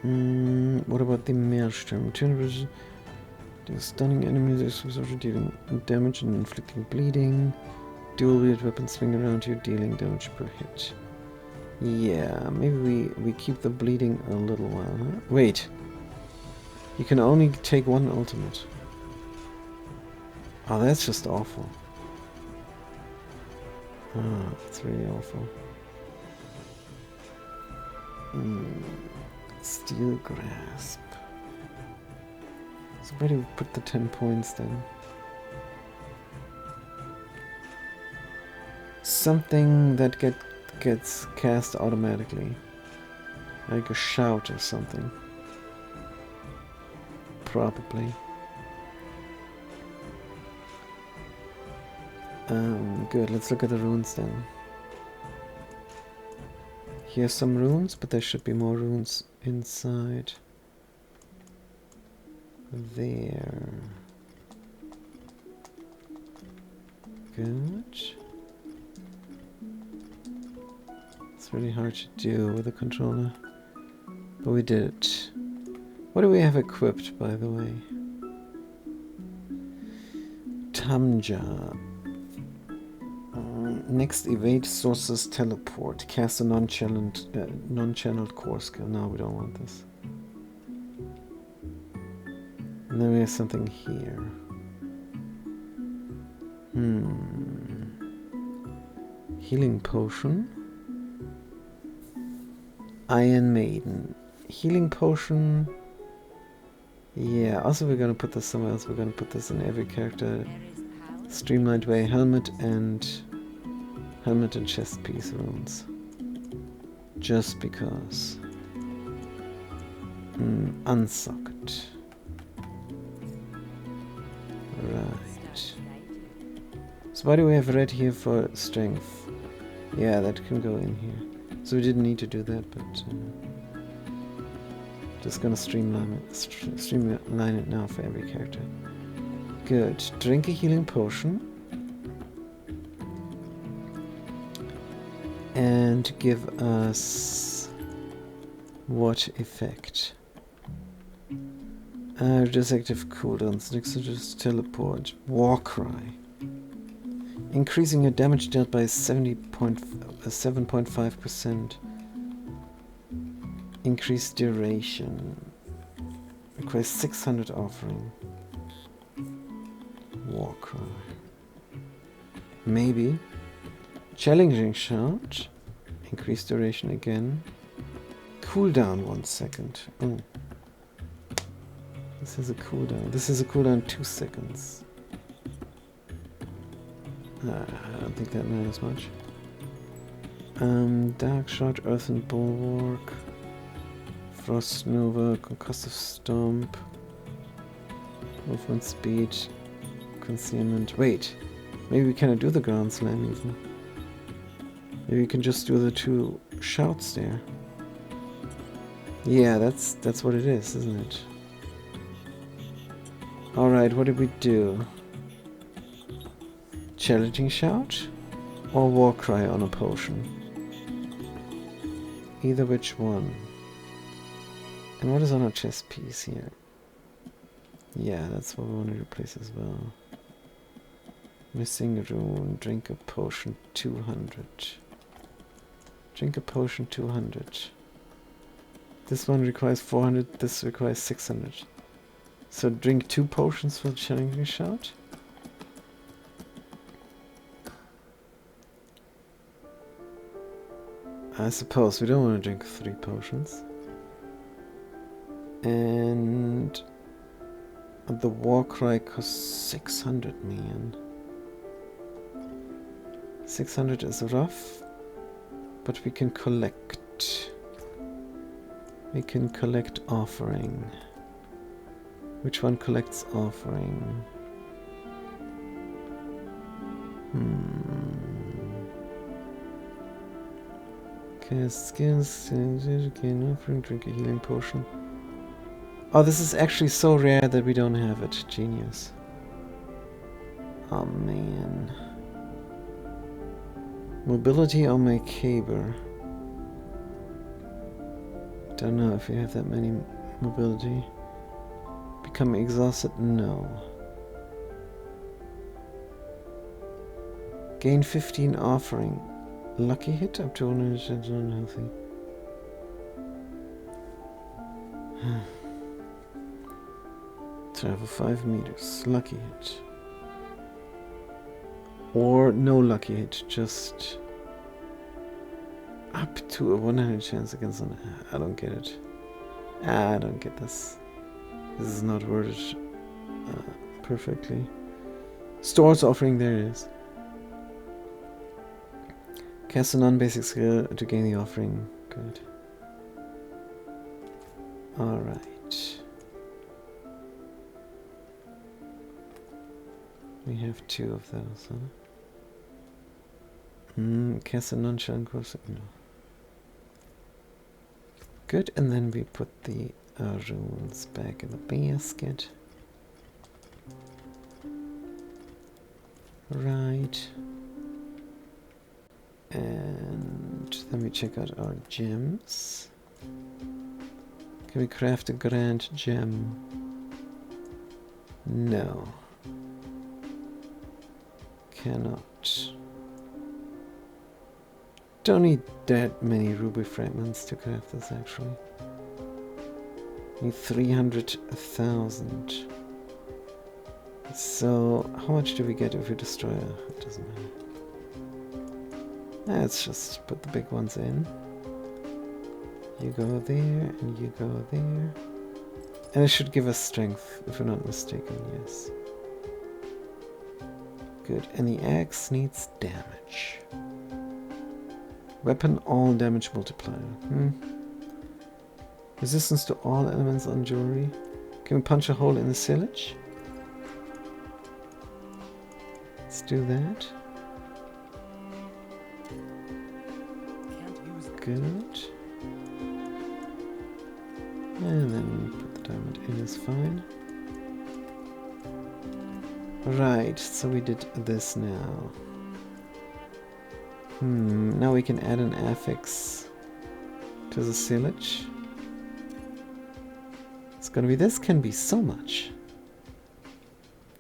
What about the Maelstrom? Turn stunning enemies, dealing damage and inflicting bleeding. Dual wielded weapons swing around you, dealing damage per hit. Yeah, maybe we keep the bleeding a little while, huh? Wait. You can only take one ultimate. Oh, that's just awful. Ah, that's really awful. Steel Grasp. So where do we put the 10 points then? Something that gets cast automatically. Like a shout or something. Probably. Good, let's look at the runes then. Here's some runes, but there should be more runes inside. There. Good. It's really hard to do with a controller, but we did it. What do we have equipped, by the way? Tamja. Next, evade sources teleport. Cast a non-channeled core skill. No, we don't want this. And then we have something here. Healing potion. Iron Maiden. Healing potion. Yeah, also we're gonna put this somewhere else. We're gonna put this in every character. Streamlined way. Helmet and chest piece runes. Just because. Unsocket. Right. So why do we have red here for strength? Yeah, that can go in here. So we didn't need to do that, but just gonna streamline it now for every character. Good. Drink a healing potion. And give us what effect? Reduce active cooldowns. Next to just teleport. War cry. Increasing your damage dealt by 7.5%. Increased duration. Requires 600 offering. War cry. Maybe. Challenging shout. Increased duration again. Cooldown 1 second. Oh. This is a cooldown. This is a cooldown 2 seconds. I don't think that matters much. Dark shot, earthen bulwark, frost nova, concussive stomp, movement speed, concealment. Wait, maybe we cannot do the ground slam even. Maybe we can just do the 2 shouts there. Yeah, that's what it is, isn't it? Alright, what did we do? Challenging shout? Or war cry on a potion? Either which one. And what is on our chest piece here? Yeah, that's what we want to replace as well. Missing rune, drink a potion 200. Drink a potion 200. This one requires 400, this requires 600. So drink 2 potions for the challenging shout? I suppose we don't want to drink 3 potions. And the war cry costs 600 million. 600 is rough, but we can collect. We can collect offering. Which one collects offering? Cast skills, gain offering, drink a healing potion. Oh, this is actually so rare that we don't have it. Genius. Oh man. Mobility or Macabre? Don't know if you have that many mobility. Become exhausted? No. Gain 15 offering. Lucky hit up to 100% unhealthy. Travel 5 meters. Lucky hit. Or no lucky hit, just up to a 100 chance against an... I don't get it. I don't get this. This is not worded perfectly. Stores offering, there it is. Cast a non-basic skill to gain the offering. Good. Alright. We have 2 of those, huh? Cast a nonchalant course. No. Good, and then we put the runes back in the basket. Right. And then we check out our gems. Can we craft a grand gem? No. Cannot. Don't need that many ruby fragments to craft this actually. Need 300,000. So how much do we get if we destroy it? It doesn't matter. Let's just put the big ones in. You go there and you go there. And it should give us strength, if we're not mistaken, yes. Good, and the axe needs damage. Weapon all damage multiplier. Resistance to all elements on jewelry. Can we punch a hole in the silage? Let's do that. Good. And then put the diamond in is fine. Right, so we did this now. Now we can add an affix to the silage. It's gonna be, this can be so much.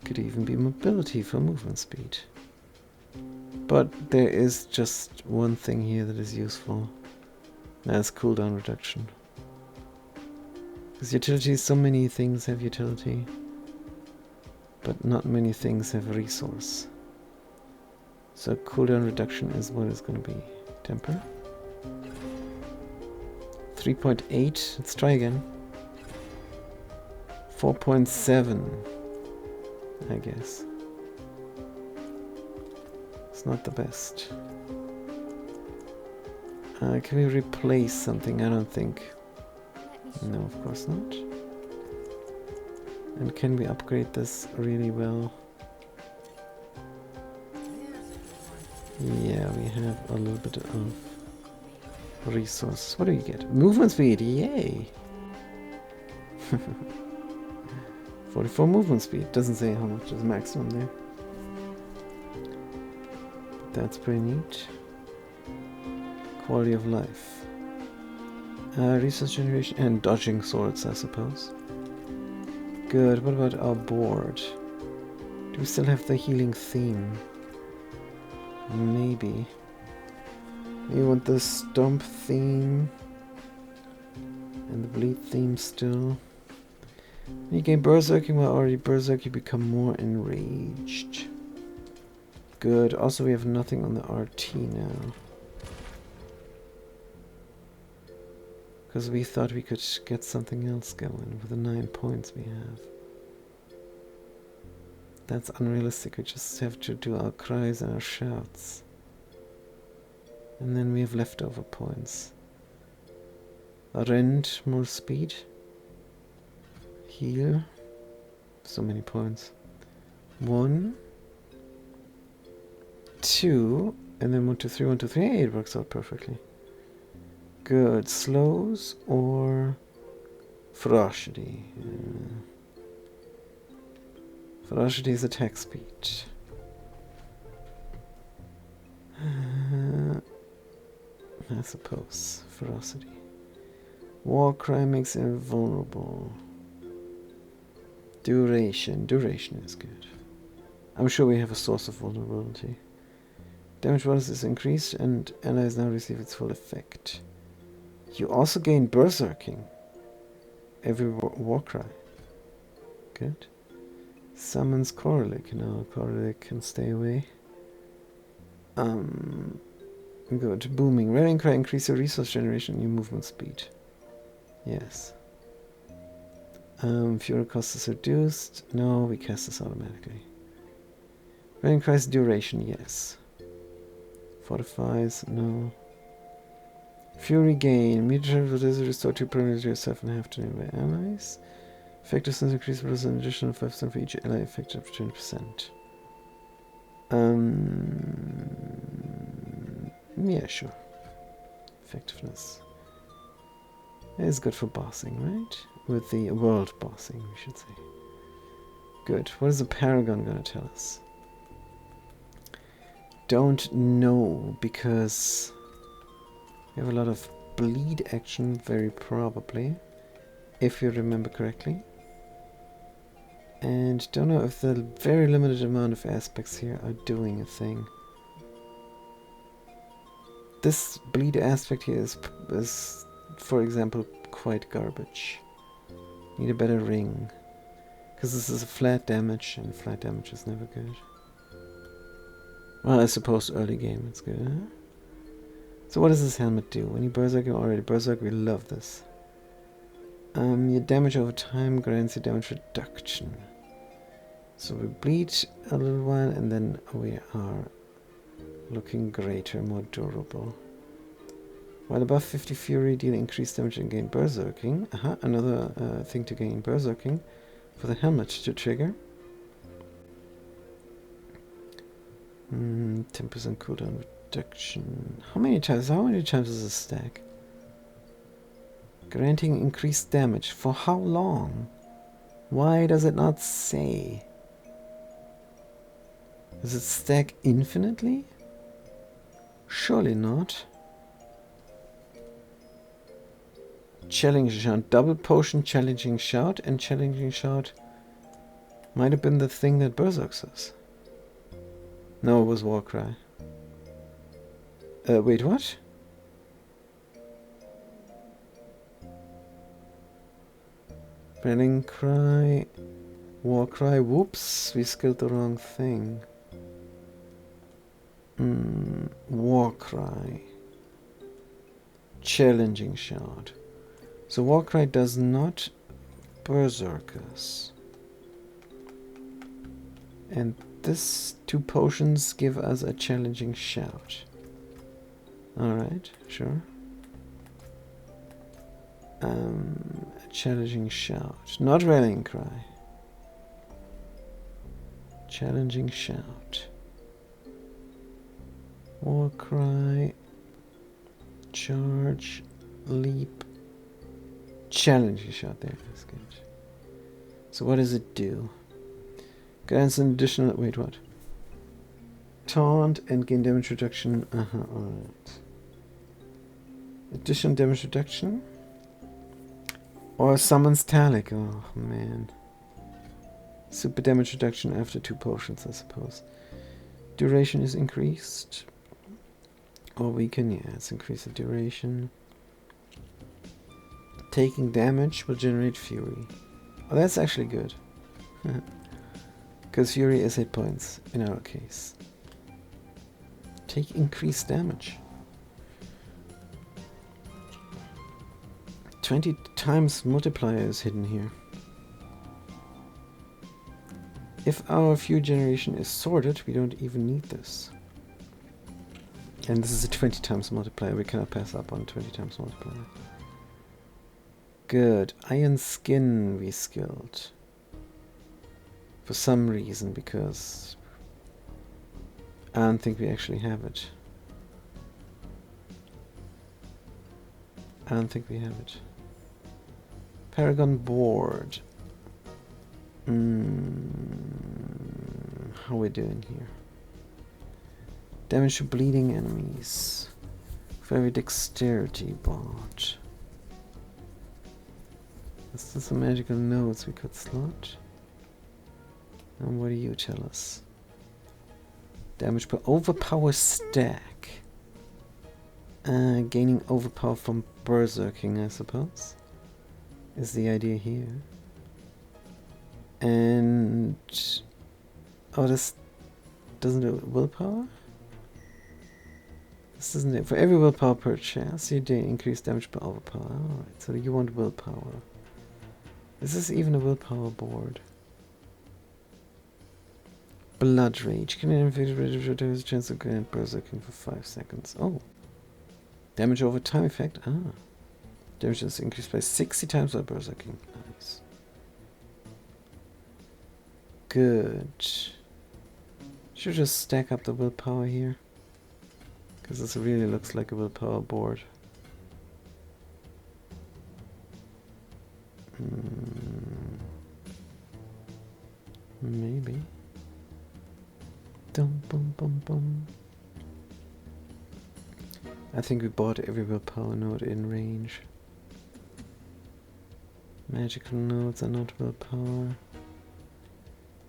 Could even be mobility for movement speed. But there is just one thing here that is useful. That's cooldown reduction. Because utility, so many things have utility. But not many things have resource. So cooldown reduction is what it's going to be. Temper. 3.8. Let's try again. 4.7. I guess. It's not the best. Can we replace something? I don't think. No, of course not. And can we upgrade this really well? Yeah, we have a little bit of resources. What do you get? Movement speed, yay! 44 movement speed. Doesn't say how much is maximum there. But that's pretty neat. Quality of life. Resource generation and dodging swords, I suppose. Good. What about our board? Do we still have the healing theme? Maybe. You want the stomp theme and the bleed theme still. When you gain berserking while already berserk, you become more enraged. Good. Also, we have nothing on the RT now. Because we thought we could get something else going with the 9 points we have. That's unrealistic. We just have to do our cries and our shouts. And then we have leftover points. Rend, more speed. Heal. So many points. 1, 2, and then 1, 2, 3, 1, 2, 3. Hey, it works out perfectly. Good. Slows or ferocity? Ferocity is attack speed. I suppose. Ferocity. War cry makes invulnerable. Duration. Duration is good. I'm sure we have a source of vulnerability. Damage bonus is increased and allies now receive its full effect. You also gain berserking. Every war cry. Good. Summons Coralic. No, Coralic can stay away. Good. Booming. Rallying cry increase your resource generation and your movement speed. Yes. Fury cost is reduced. No, we cast this automatically. Rallying cry's duration, yes. Fortifies, no. Fury gain. Immediate restore 2 permanently to yourself and half to nearby allies. Effectiveness increase with an additional 5% for each ally affected up to 20%. Yeah, sure. Effectiveness. It's good for bossing, right? With the world bossing, we should say. Good. What is the Paragon gonna tell us? Don't know, because we have a lot of bleed action, very probably, if you remember correctly. And don't know if the very limited amount of aspects here are doing a thing. This bleed aspect here is, for example, quite garbage. Need a better ring. Because this is a flat damage, and flat damage is never good. Well, I suppose early game it's good, huh? So what does this helmet do? When you berserk, you already berserk, we love this. Your damage over time grants you damage reduction. So we bleed a little while and then we are looking greater, more durable. While above 50 fury, deal increased damage and gain berserking. Another thing to gain berserking for the helmet to trigger. 10% cooldown reduction. How many times does this stack? Granting increased damage. For how long? Why does it not say? Does it stack infinitely? Surely not. Challenging shout. Double potion, challenging shout, and challenging shout might have been the thing that Berserk says. No, it was Warcry. Wait, what? Rallying cry, Warcry. Whoops, we skilled the wrong thing. Warcry. Challenging shout. So Warcry does not berserk us. And this 2 potions give us a challenging shout. Alright, sure. A challenging shout. Not rallying cry. Challenging shout. Warcry. Charge. Leap. Challenging shout. There, that's good. So what does it do? Grants an additional... Wait, what? Taunt and gain damage reduction. Alright. Additional damage reduction? Or summons Talik. Oh, man. Super damage reduction after 2 potions, I suppose. Duration is increased. Or we can, yeah, let's increase the duration. Taking damage will generate fury. Oh, that's actually good. Because fury is hit points, in our case. Take increased damage. 20 times multiplier is hidden here. If our fury generation is sorted, we don't even need this. And this is a 20 times multiplier. We cannot pass up on 20 times multiplier. Good. Iron Skin we skilled. For some reason, because I don't think we actually have it. I don't think we have it. Paragon Board. How are we doing here? Damage to bleeding enemies. Very dexterity bot. Is this some magical notes we could slot? And what do you tell us? Damage per overpower stack. Gaining overpower from berserking, I suppose, is the idea here. And oh, this doesn't do willpower? This doesn't do. For every willpower purchase, you gain increased damage per overpower. Alright, so you want willpower. Is this even a willpower board? Blood Rage. Can reduce chance of getting berserking for 5 seconds. Oh. Damage over time effect. Ah. Damage is increased by 60 times by berserking. Nice. Good. Should just stack up the willpower here. Because this really looks like a willpower board. Maybe. Dum bum bum bum. I think we bought every willpower node in range. Magical nodes are not willpower.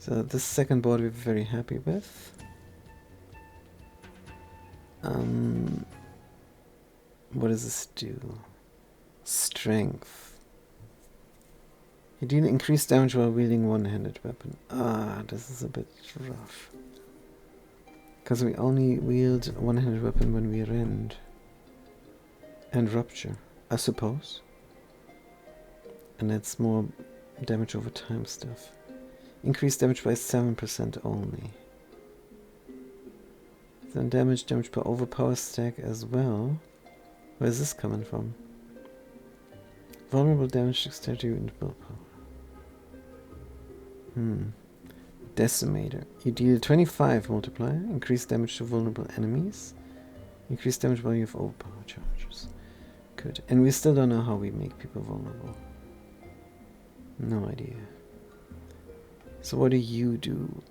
So this second board we're very happy with. What does this do? Strength. You deal increased damage while wielding one-handed weapon. Ah, this is a bit rough. Because we only wield one-handed weapon when we rend. And rupture, I suppose. And that's more damage over time stuff. Increased damage by 7% only. Then damage per overpower stack as well. Where is this coming from? Vulnerable damage, dexterity, and willpower. Decimator. You deal 25 multiplier, increased damage to vulnerable enemies, increased damage while you have overpower charges. Good. And we still don't know how we make people vulnerable. No idea. So what do you do?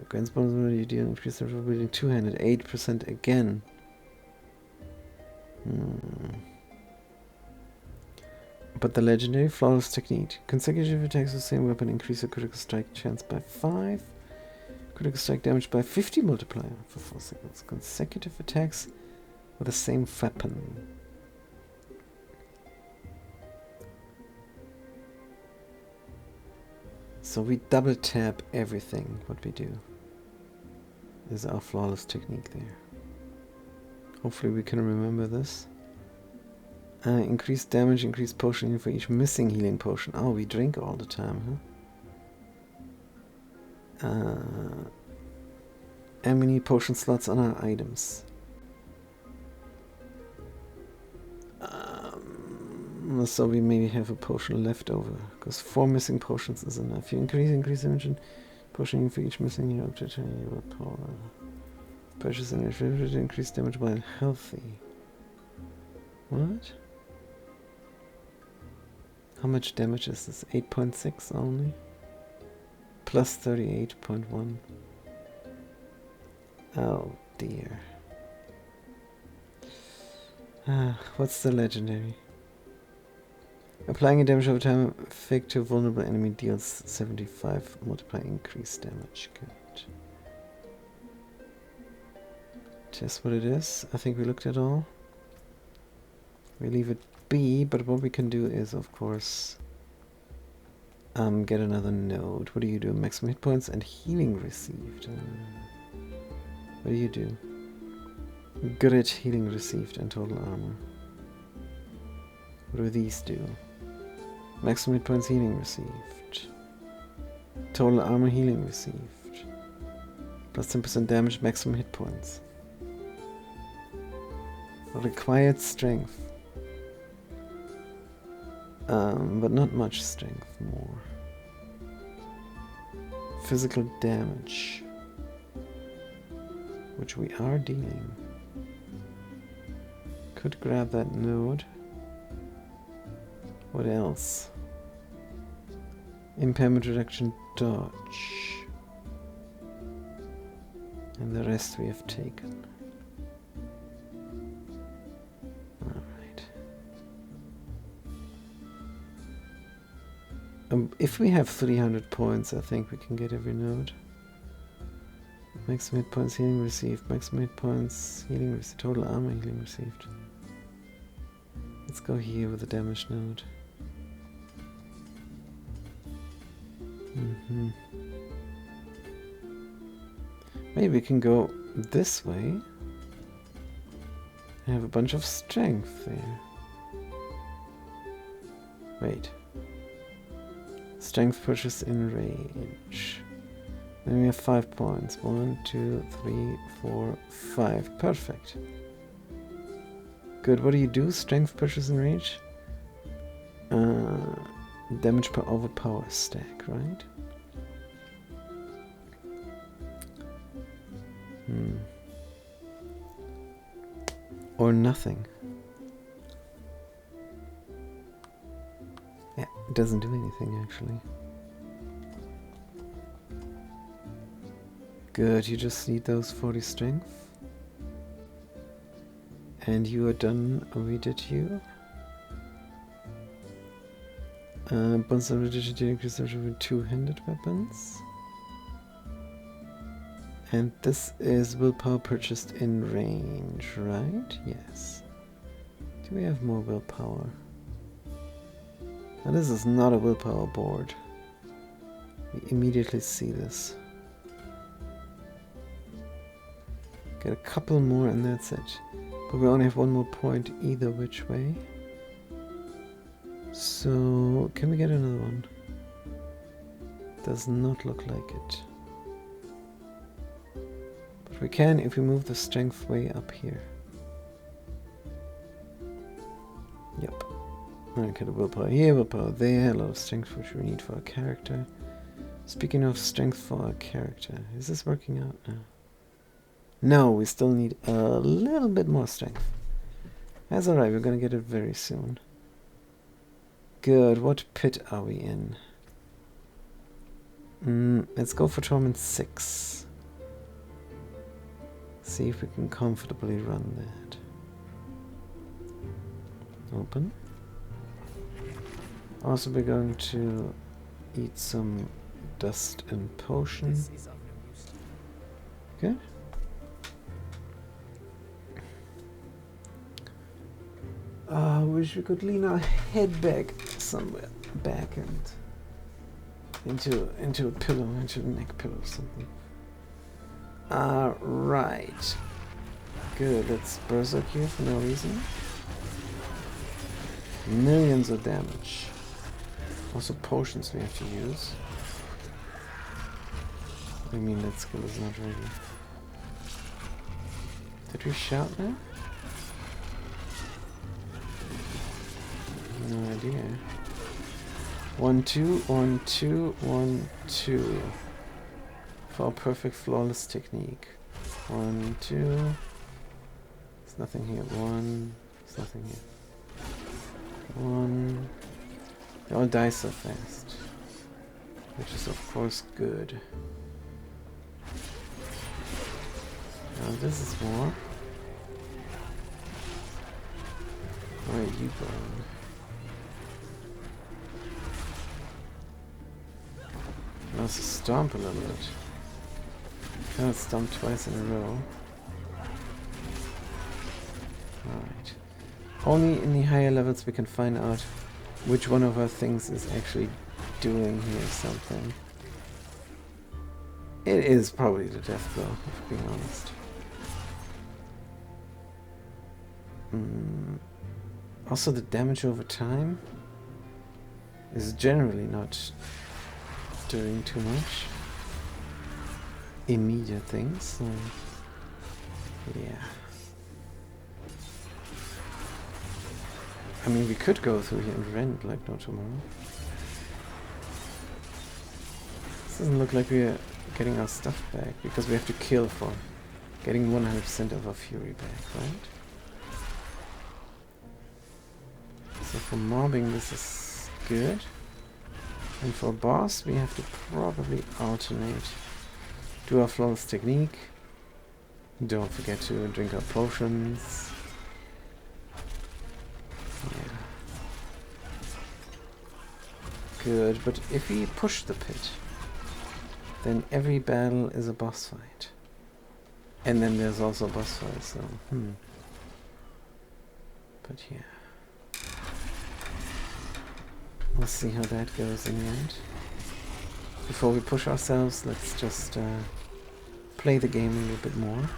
Grants bonus when you deal increase the probability two-handed 8% again. But the legendary flawless technique. Consecutive attacks with the same weapon increase your critical strike chance by 5. Critical strike damage by 50 multiplier for 4 seconds. Consecutive attacks with the same weapon. So we double tap everything what we do. This is our flawless technique there. Hopefully we can remember this. Increased damage, increased potion healing for each missing healing potion. Oh, we drink all the time, huh? How many potion slots on our items? So we maybe have a potion left over, because 4 missing potions is enough. You increase damage and potion healing for each missing healing object and your power. Purchase energy, increase damage while healthy. What? How much damage is this? 8.6 only? Plus 38.1. Oh dear. What's the legendary? Applying a damage over time effect to a vulnerable enemy deals 75 multiply increased damage. Good. Just what it is. I think we looked at all. We leave it be, but what we can do is, of course, get another node. What do you do? Maximum hit points and healing received. What do you do? Grit, healing received, and total armor. What do these do? Maximum hit points, healing received. Total armor, healing received. Plus 10% damage, maximum hit points. Required strength. But not much strength, more. Physical damage, which we are dealing. Could grab that node. What else? Impairment reduction, dodge. And the rest we have taken. If we have 300 points, I think we can get every node. Maximum hit points, healing received. Maximum hit points, healing received. Total armor, healing received. Let's go here with the damage node. Maybe we can go this way. I have a bunch of strength there. Wait. Strength purchase in range. Then we have 5 points. 1, 2, 3, 4, 5. Perfect. Good. What do you do? Strength purchase in range? Damage per overpower stack, right? Or nothing. Yeah, it doesn't do anything actually. Good, you just need those 40 strength. And you are done with it, you. Bonus of rigidity increases with two-handed weapons. And this is willpower purchased in range, right? Yes. Do we have more willpower? Now this is not a willpower board. We immediately see this. Get a couple more and that's it. But we only have one more point either which way. So, can we get another one? Does not look like it. But we can if we move the strength way up here. Yep. Okay, the willpower here, willpower there, a lot of strength which we need for our character. Speaking of strength for our character, is this working out now? No, we still need a little bit more strength. That's alright, we're gonna get it very soon. Good, what pit are we in? Let's go for Torment 6. See if we can comfortably run that. Open. Also, we're going to eat some dust and potion. This is of no use to me. Good. I wish we could lean our head back somewhere, back and into a pillow, into a neck pillow or something. Right. Good, let's berserk here for no reason. Millions of damage. Also potions we have to use. I mean, that skill is not ready. Did we shout now? No idea. 1, 2, 1, 2, 1, 2. For a perfect flawless technique. 1, 2. There's nothing here. 1. There's nothing here. 1. They all die so fast. Which is of course good. Now this is more. Where are you going? Also stomp a little bit. Cannot stomp twice in a row. Alright. Only in the higher levels we can find out which one of our things is actually doing here something. It is probably the death blow, if being honest. Also the damage over time is generally not doing too much immediate things, so yeah. I mean, we could go through here and rent like no tomorrow. This doesn't look like we're getting our stuff back, because we have to kill for getting 100% of our fury back, right? So for mobbing this is good. And for boss we have to probably alternate. Do our flawless technique. Don't forget to drink our potions. Yeah. Good, but if we push the pit, then every battle is a boss fight. And then there's also a boss fight, so But yeah. We'll see how that goes in the end. Before we push ourselves, let's just play the game a little bit more.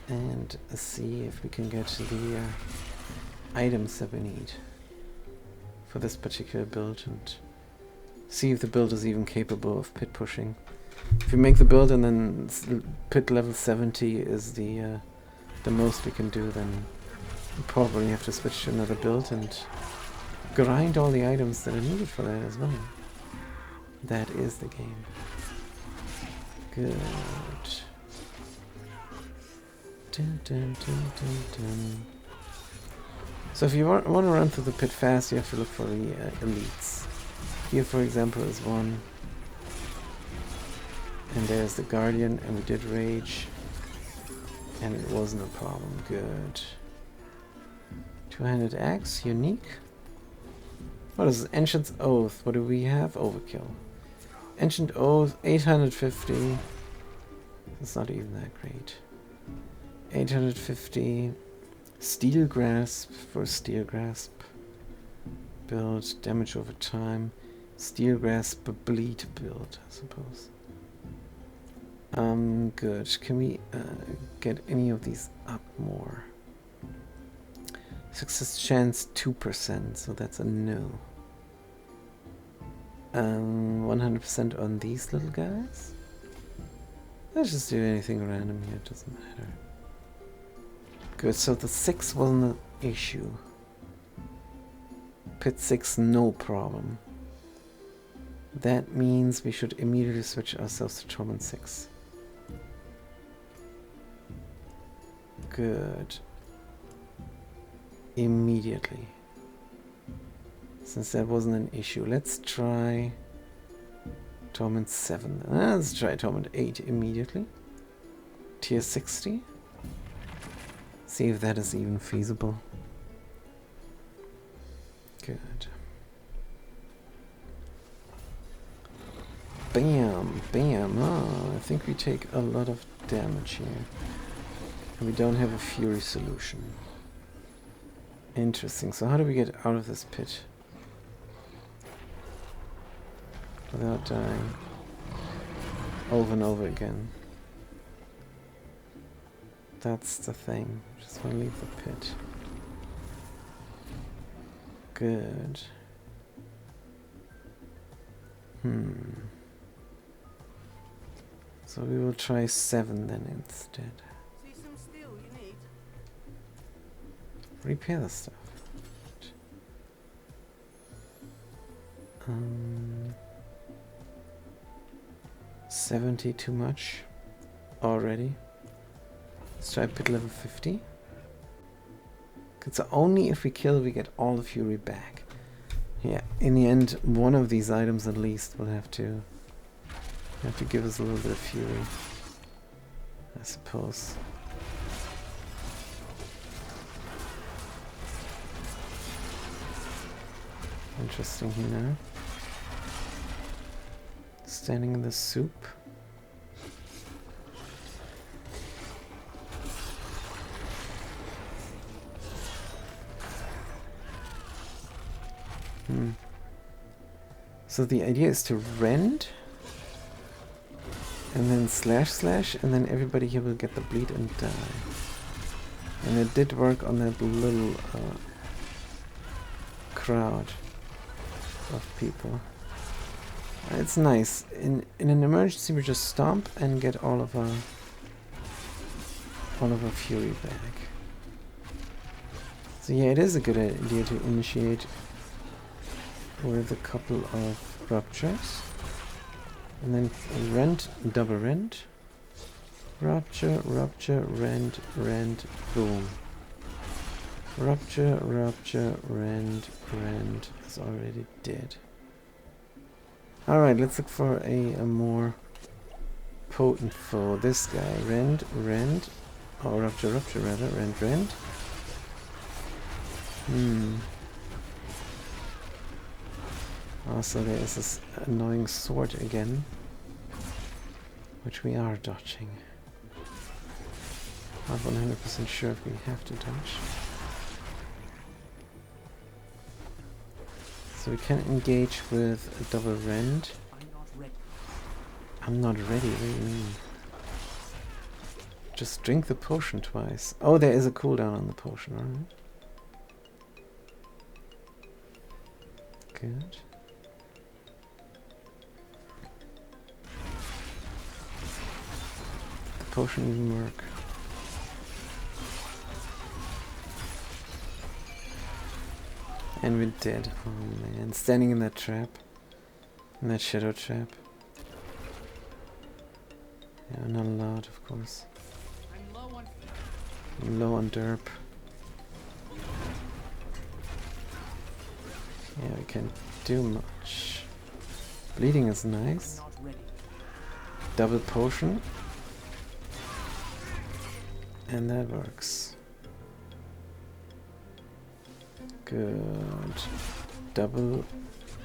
And see if we can get the items that we need for this particular build, and see if the build is even capable of pit pushing. If we make the build and then pit level 70 is the most we can do, then we probably have to switch to another build and grind all the items that are needed for that as well. That is the game. Good. Dun, dun, dun, dun, dun. So if you want to run through the pit fast, you have to look for the elites. Here, for example, is one. And there's the Guardian, and we did rage. And it wasn't a problem. Good. Two-handed axe, unique. What is this? Ancient Oath. What do we have? Overkill. Ancient Oath, 850. It's not even that great. 850. Steel Grasp for Steel Grasp. Build, damage over time. Steel Grasp, bleed build, I suppose. Good. Can we get any of these up more? Success chance 2%, so that's a no. 100% on these little guys? Let's just do anything random here, it doesn't matter. Good, so the 6 wasn't an issue. Pit 6, no problem. That means we should immediately switch ourselves to Torment 6. Good. Immediately. Since that wasn't an issue. Let's try Torment 7. Let's try Torment 8 immediately. Tier 60. See if that is even feasible. Good. Bam, bam. Oh, I think we take a lot of damage here. And we don't have a fury solution. Interesting. So how do we get out of this pit? Without dying. Over and over again. That's the thing. Just want to leave the pit. Good. So we will try 7 then instead. See some steel you need? Repair the stuff. 70 too much already. Let's try pit level 50. So only if we kill we get all the fury back. Yeah, in the end one of these items at least will have to give us a little bit of fury, I suppose. Interesting here now. Standing in the soup. So the idea is to rend and then slash and then everybody here will get the bleed and die. And it did work on that little crowd of people. It's nice. In an emergency we just stomp and get all of our fury back. So yeah, it is a good idea to initiate with a couple of ruptures. And then rend, double rend. Rupture, rupture, rend, rend, boom. Rupture, rupture, rend, rend is already dead. Alright, let's look for a more potent foe. This guy. Rend, rend. Oh, rupture, rupture rather. Rend, rend. Also, there is this annoying sword again, which we are dodging. Not 100% sure if we have to dodge. So we can engage with a double rend. I'm not ready, what do you mean? Just drink the potion twice. Oh, there is a cooldown on the potion, alright. Good. The potion even work. And we're dead. Oh man, standing in that trap. In that shadow trap. Yeah, not allowed, of course. I'm low on derp. Yeah, we can't do much. Bleeding is nice. Double potion. And that works. Good. Double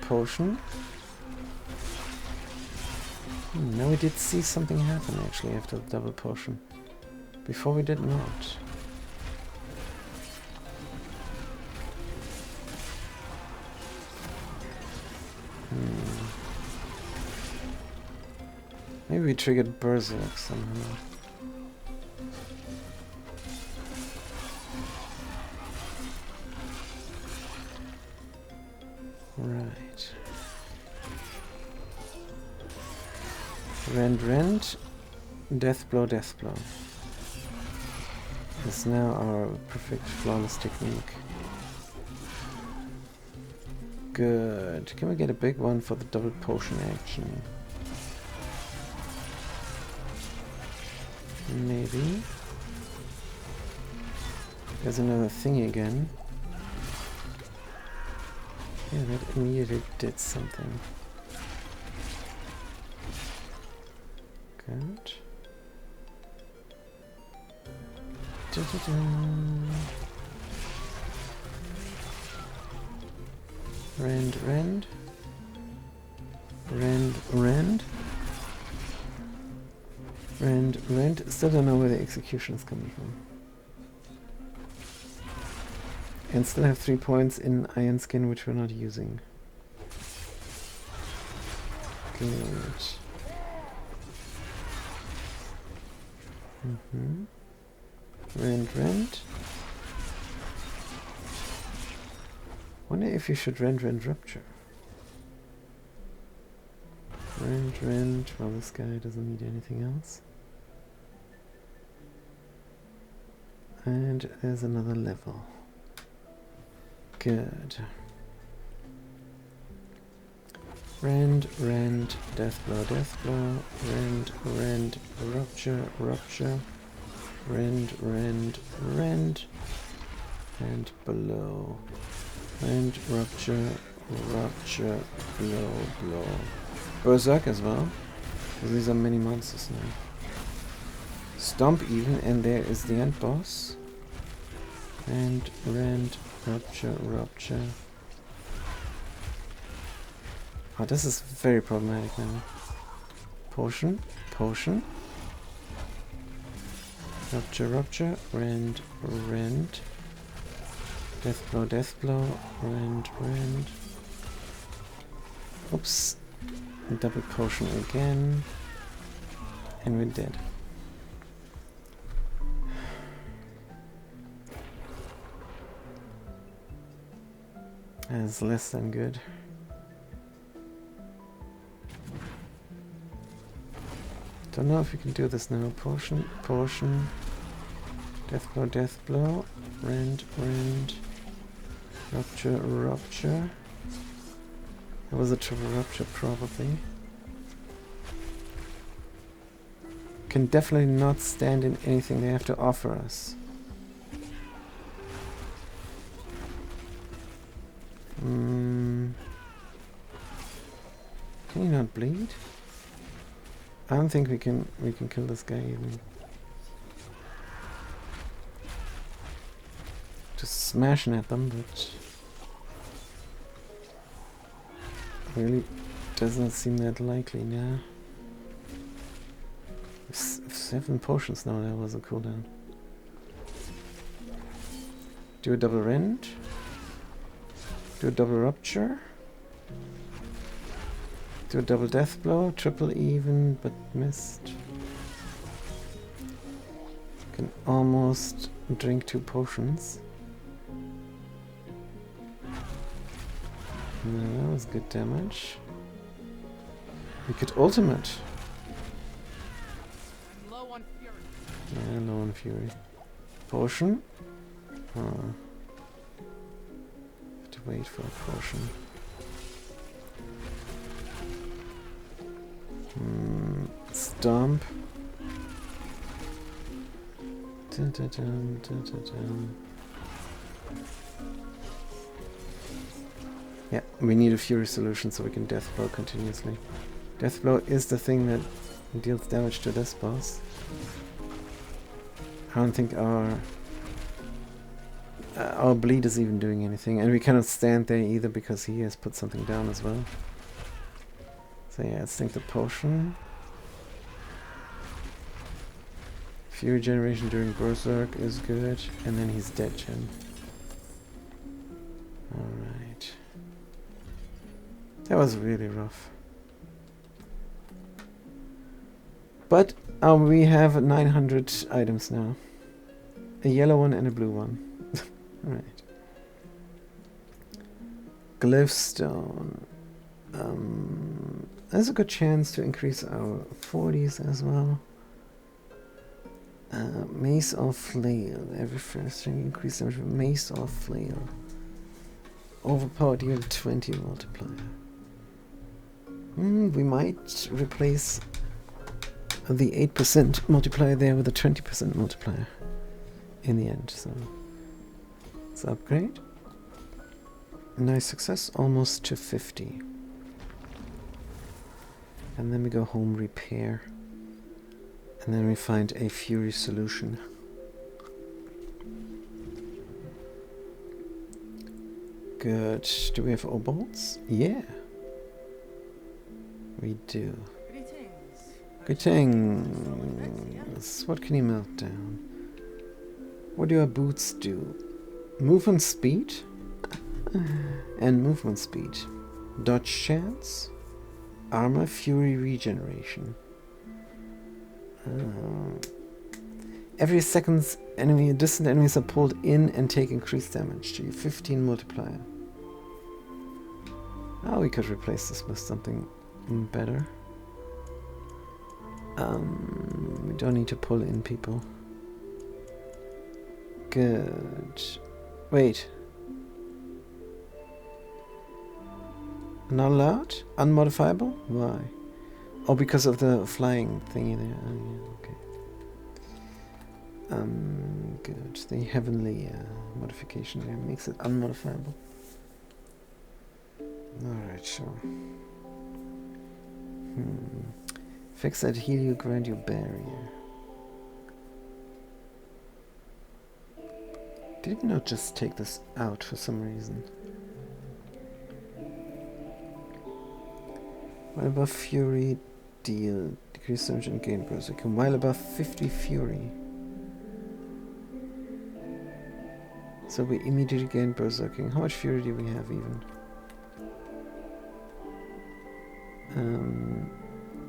potion. Now we did see something happen actually after the double potion. Before we did not. Maybe we triggered Berserk somehow. Right. Rend, rend. Death blow, death blow. It's now our perfect flawless technique. Good. Can we get a big one for the double potion action? Maybe. There's another thing again. Yeah, that immediately did something. Good. Da-da-da. Rend, rend. Rend, rend. Rend, rend. Still don't know where the execution is coming from. And still have 3 points in Iron Skin, which we're not using. Good. Rend, rend. Wonder if you should rend, rupture. Rend, rend. Well, this guy doesn't need anything else. And there's another level. Good. Rend, rend, death blow, rend, rupture, rend, and blow. Rend, rupture, blow. Berserk as well, because these are many monsters now. Stomp even, and there is the end boss. And rend, rupture. Oh, this is very problematic now. Potion. Rupture, rend. Death blow, rend. Oops. Double potion again. And we're dead. That's less than good. Don't know if we can do this now. Potion. Death blow. Rend. Rupture. That was a triple rupture, probably. Can definitely not stand in anything they have to offer us. Can you not bleed? I don't think we can kill this guy even. Just smashing at them, but really doesn't seem that likely now. 7 potions now, that was a cooldown. Do a double rend. Do a double rupture. Do a double death blow, triple even, but missed. Can almost drink 2 potions. No, that was good damage. We could ultimate. Low on fury. Yeah, low on fury. Potion. Oh. Have to wait for a potion. Stomp. Dun, dun, dun, dun, dun, dun. Yeah, we need a fury solution so we can death blow continuously. Death blow is the thing that deals damage to this boss. I don't think our bleed is even doing anything, and we cannot stand there either because he has put something down as well. So yeah, let's think the potion. Fury generation during Berserk is good, and then he's dead gen. Alright. That was really rough. But we have 900 items now. A yellow one and a blue one. Alright. Glyphstone. There's a good chance to increase our 40s as well. Mace or flail. Every first string increase damage with mace or flail. Overpowered, you have 20 multiplier. We might replace the 8% multiplier there with a 20% multiplier in the end. So let's upgrade. Nice success, almost to 50. And then we go home repair. And then we find a Fury solution. Good. Do we have obols? Yeah. We do. Greetings. What can you melt down? What do your boots do? Movement speed? And movement speed. Dodge chance? Armor fury regeneration. Every second distant enemies are pulled in and take increased damage to you. 15 multiplier. Oh, we could replace this with something better. We don't need to pull in people. Good. Wait. Not allowed? Unmodifiable? Why? Oh, because of the flying thingy there. Oh, yeah, okay. Good. The heavenly modification there makes it unmodifiable. Alright, sure. Fix that heal you, grant you barrier. Did we not just take this out for some reason? While above fury, deal decrease damage and gain berserker. While above 50 fury. So we immediately gain berserking. How much fury do we have even?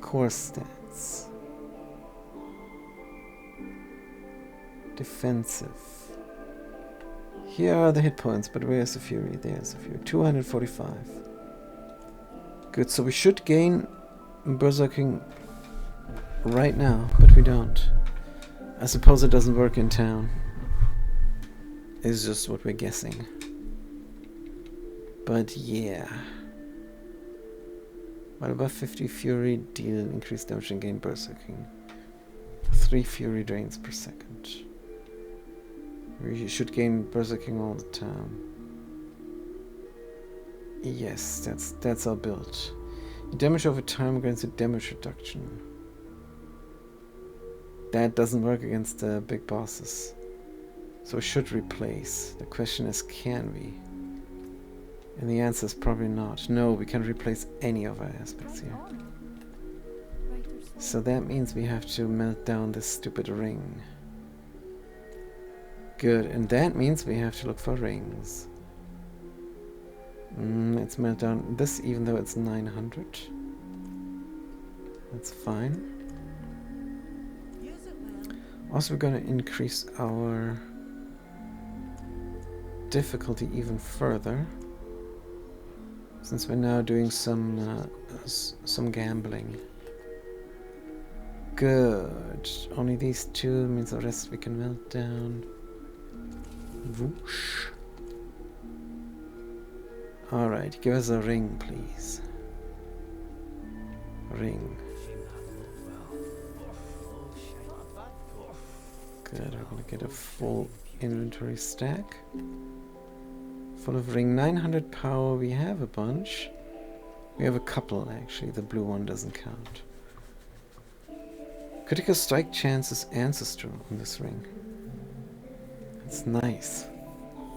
Core stats. Defensive. Here are the hit points, but where's the fury? There's the fury. 245. Good, so we should gain berserking right now, but we don't. I suppose it doesn't work in town. It's just what we're guessing. But yeah. While above 50 fury, deal increased damage and gain berserking. 3 fury drains per second. We should gain berserking all the time. Yes, that's our build. Damage over time grants a damage reduction. That doesn't work against the big bosses. So we should replace. The question is, can we? And the answer is probably not. No, we can't replace any of our aspects here. So that means we have to melt down this stupid ring. Good, and that means we have to look for rings. Let's melt down this even though it's 900. That's fine. Also, we're going to increase our difficulty even further, since we're now doing some gambling. Good. Only these two means the rest we can melt down. Whoosh. Alright, give us a ring, please. Ring. Good, we're gonna get a full inventory stack. Full of ring. 900 power, we have a bunch. We have a couple, actually. The blue one doesn't count. Critical strike chance is ancestral on this ring. That's nice.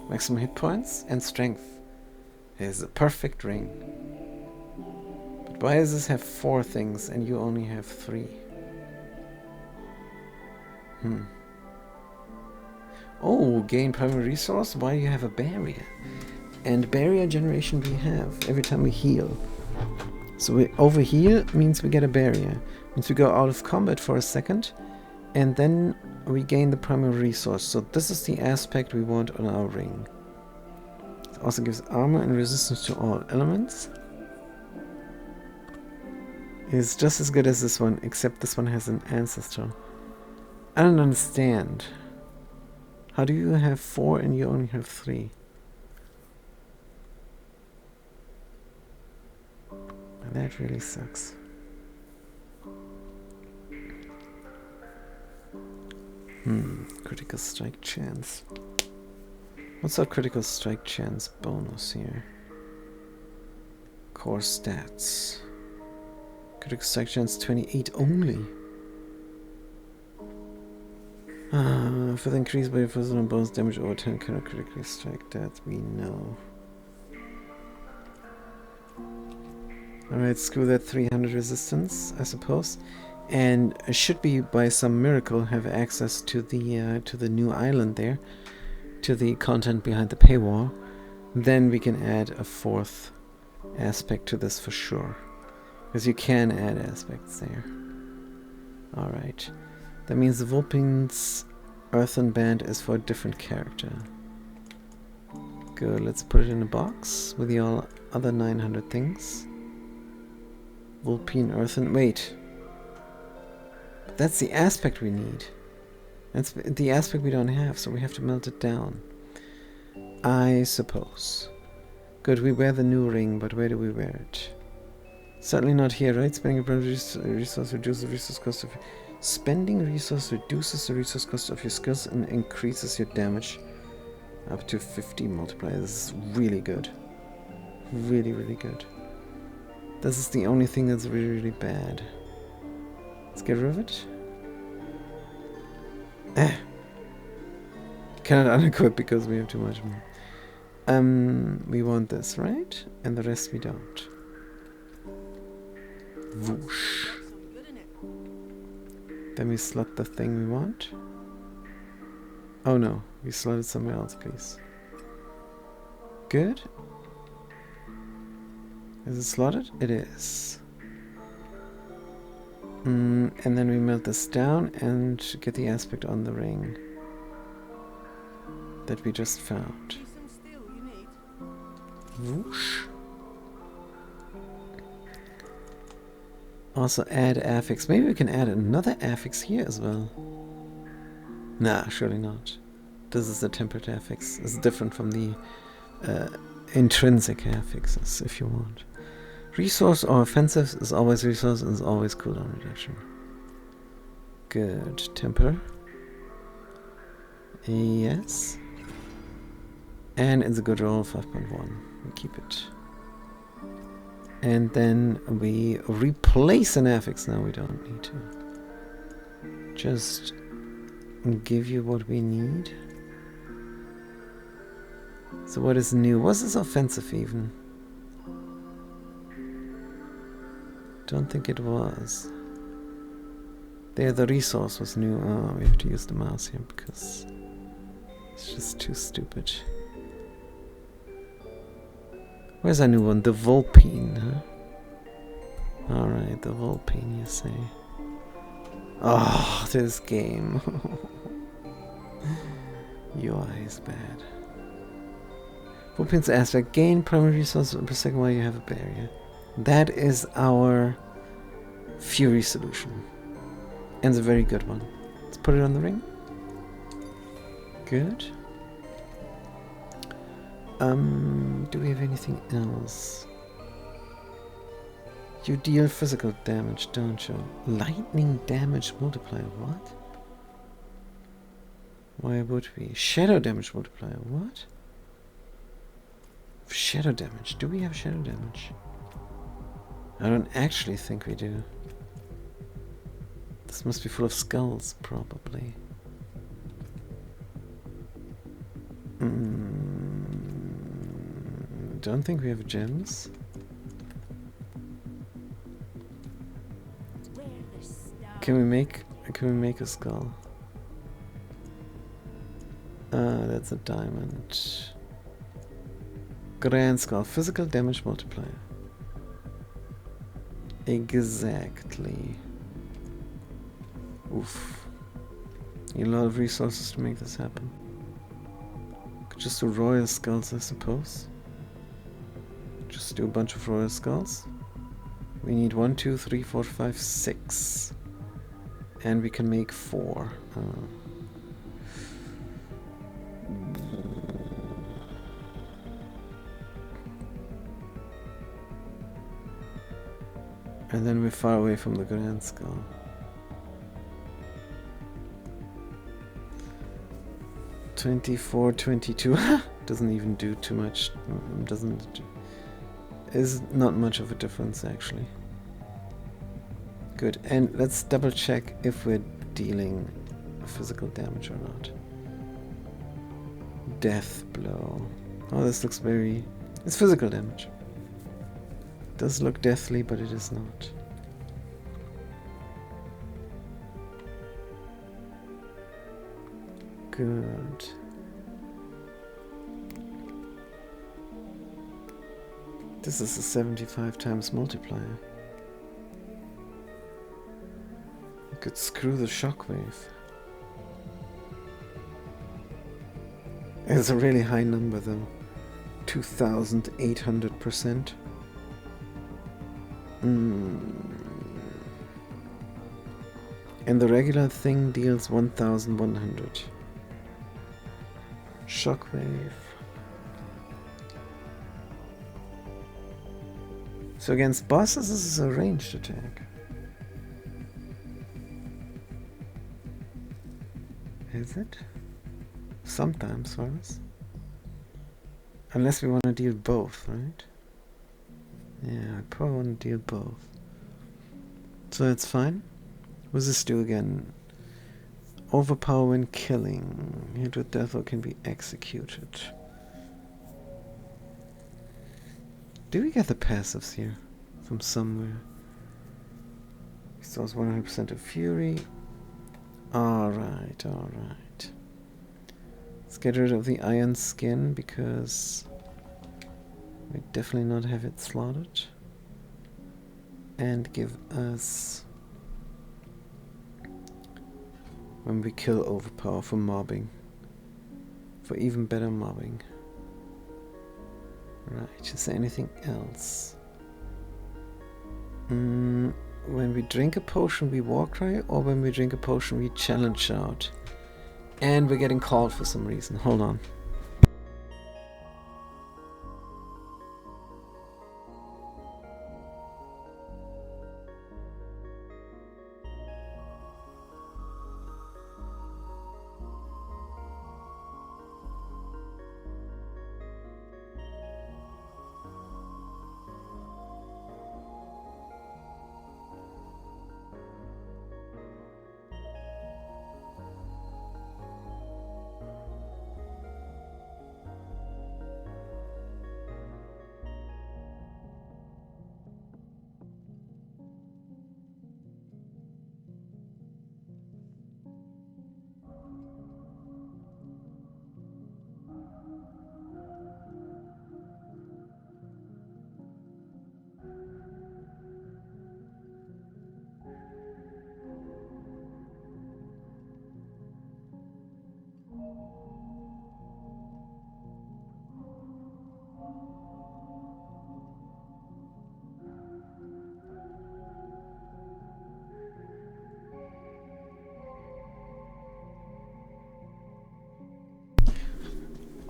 Maximum hit points and strength. It is a perfect ring. But why does this have 4 things and you only have 3? Oh, gain primary resource? Why do you have a barrier? And barrier generation we have every time we heal. So we overheal means we get a barrier. Means we go out of combat for a second and then we gain the primary resource. So this is the aspect we want on our ring. It also gives armor and resistance to all elements. It's just as good as this one, except this one has an ancestral. I don't understand. How do you have 4 and you only have 3? And that really sucks. Critical strike chance. What's our critical strike chance bonus here? Core stats. Critical strike chance 28 only. For the increased by personal bonus damage over 10 cannot critically strike. That we know. Alright, screw that 300 resistance, I suppose. And should we, by some miracle, have access to the new island there, to the content behind the paywall, then we can add a 4th aspect to this for sure. Because you can add aspects there. Alright. That means the Vulpin's Earthen Band is for a different character. Good, let's put it in a box with the all other 900 things. Vulpine Earthen... Wait. That's the aspect we need. That's the aspect we don't have, so we have to melt it down. I suppose. Good, we wear the new ring, but where do we wear it? Certainly not here, right? Spending a resource reduces the resource cost of... Spending resource reduces the resource cost of your skills and increases your damage up to 50 multiplier. This is really good. Really, really good. This is the only thing that's really, really bad. Let's get rid of it. Cannot unequip because we have too much more. We want this, right? And the rest we don't. Whoosh. Then we slot the thing we want. Oh no, we slot it somewhere else, please. Good. Is it slotted? It is. And then we melt this down and get the aspect on the ring that we just found. Whoosh. Also add affix. Maybe we can add another affix here as well. Nah, surely not. This is the tempered affix. It's different from the intrinsic affixes, if you want. Resource or offensive is always resource and is always cooldown reduction. Good. Temper. Yes. And it's a good roll, 5.1. We keep it. And then we replace an affix. Now we don't need to. Just give you what we need. So what is new? Was this offensive even? Don't think it was. There, the resource was new. Oh, we have to use the mouse here because it's just too stupid. Where's our new one? The Vulpine, huh? Alright, the Vulpine, you say. Oh, this game. UI is bad. Vulpine's aspect. Gain primary resource per second while you have a barrier. That is our Fury solution. And it's a very good one. Let's put it on the ring. Good. Do we have anything else? You deal physical damage, don't you? Lightning damage multiplier, what? Why would we? Shadow damage multiplier, what? Shadow damage, do we have shadow damage? I don't actually think we do. This must be full of skulls, probably. Don't think we have gems. Can we make a skull? That's a diamond. Grand skull, physical damage multiplier. Exactly. Oof. Need a lot of resources to make this happen. Could just do royal skulls, I suppose. Just do a bunch of royal skulls. We need 1, 2, 3, 4, 5, 6. And we can make 4. And then we're far away from the Grand Skull. $24.22 doesn't even do too much. Is not much of a difference actually. Good, and let's double check if we're dealing physical damage or not. Death blow. Oh, this looks very... It's physical damage. It does look deathly, but it is not. Good. This is a 75 times multiplier. You could screw the shockwave. It's a really high number though. 2,800%. And the regular thing deals 1,100. Shockwave. So against bosses, this is a ranged attack. Is it? Sometimes for us. Unless we want to deal both, right? Yeah, I probably want to deal both. So that's fine. What does this do again? Overpower when killing. Hit with death or can be executed. Do we get the passives here? From somewhere? Restores 100% of fury. Alright, alright. Let's get rid of the iron skin because we definitely not have it slotted. And give us... when we kill overpower for mobbing. For even better mobbing. Right, is there anything else? When we drink a potion we war cry, or when we drink a potion we challenge shout? And we're getting called for some reason. Hold on.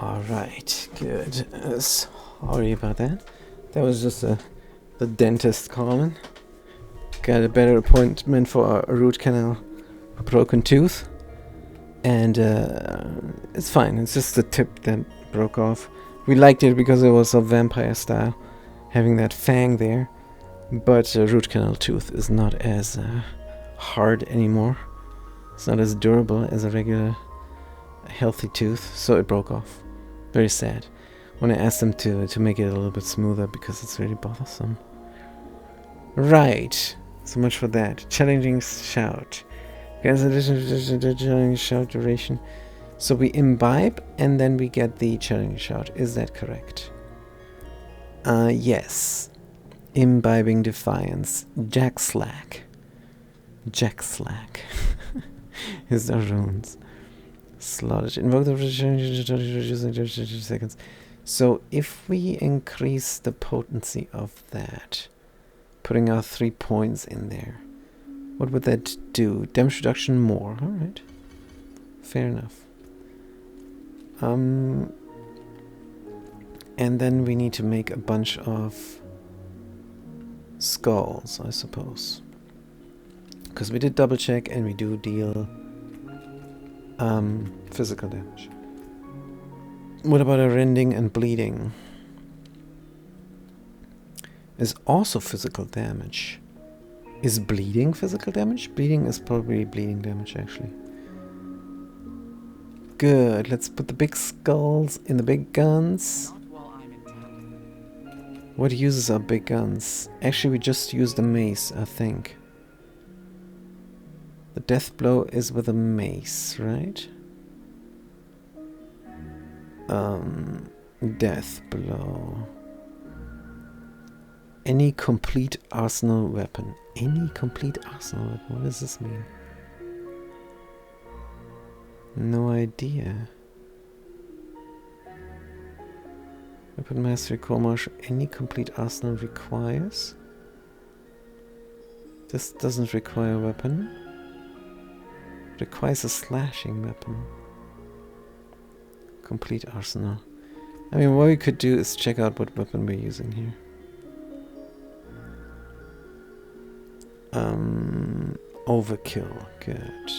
Alright, good. Sorry about that. That was just the dentist calling. Got a better appointment for a root canal, a broken tooth. And it's fine, it's just the tip that broke off. We liked it because it was so vampire style, having that fang there. But a root canal tooth is not as hard anymore. It's not as durable as a regular healthy tooth, so it broke off. Very sad. When I asked them to make it a little bit smoother because it's really bothersome. Right. So much for that. Challenging shout. Guys, addition to challenging shout duration. So we imbibe and then we get the challenging shout. Is that correct? Yes. Imbibing defiance. Jack Slack. Jack Slack. Is the runes. Slotted. Invoke the seconds. So if we increase the potency of that, putting our 3 points in there, what would that do? Damage reduction more. Alright. Fair enough. And then we need to make a bunch of skulls, I suppose. Because we did double check and we do deal physical damage. What about a rending and bleeding? Is also physical damage. Is bleeding physical damage? Bleeding is probably bleeding damage, actually. Good. Let's put the big skulls in the big guns. Not while I'm in town. What uses our big guns? Actually, we just use the mace, I think. The death blow is with a mace, right? Death blow. Any complete arsenal weapon. Any complete arsenal weapon. What does this mean? No idea. Weapon mastery, core martial. Any complete arsenal requires. This doesn't require a weapon. Requires a slashing weapon. Complete arsenal. I mean, what we could do is check out what weapon we're using here. Overkill. Good.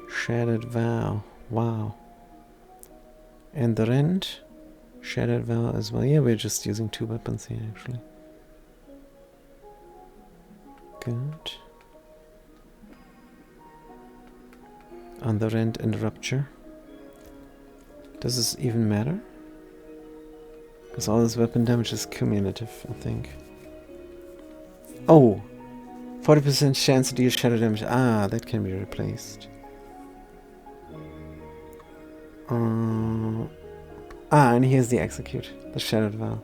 Shattered Vow. Wow. And the Rend. Shattered Vow as well. Yeah, we're just using 2 weapons here, actually. Good. On the Rend and Rupture. Does this even matter? Because all this weapon damage is cumulative, I think. Oh! 40% chance to deal shadow damage. Ah, that can be replaced. And here's the execute. The Shattered Vow.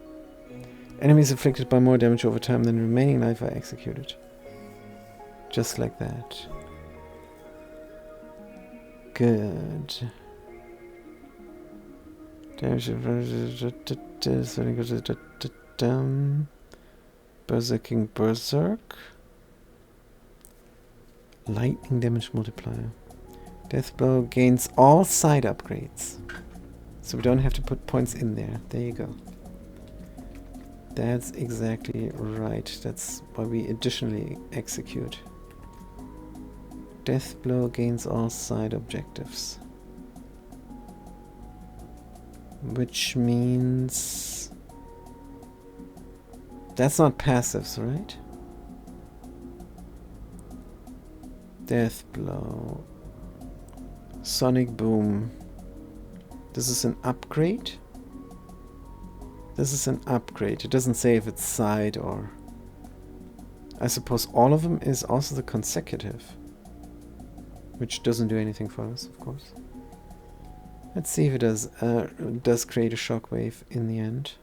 Enemies afflicted by more damage over time than remaining life are executed. Just like that. Good. Damage. Berserking Berserk. Lightning damage multiplier. Death blow gains all side upgrades. So we don't have to put points in there. There you go. That's exactly right. That's why we additionally execute. Death blow gains all side objectives. Which means... That's not passives, right? Death blow. Sonic boom. This is an upgrade? This is an upgrade. It doesn't say if it's side or... I suppose all of them is also the consecutive. Which doesn't do anything for us, of course. Let's see if it does create a shockwave in the end.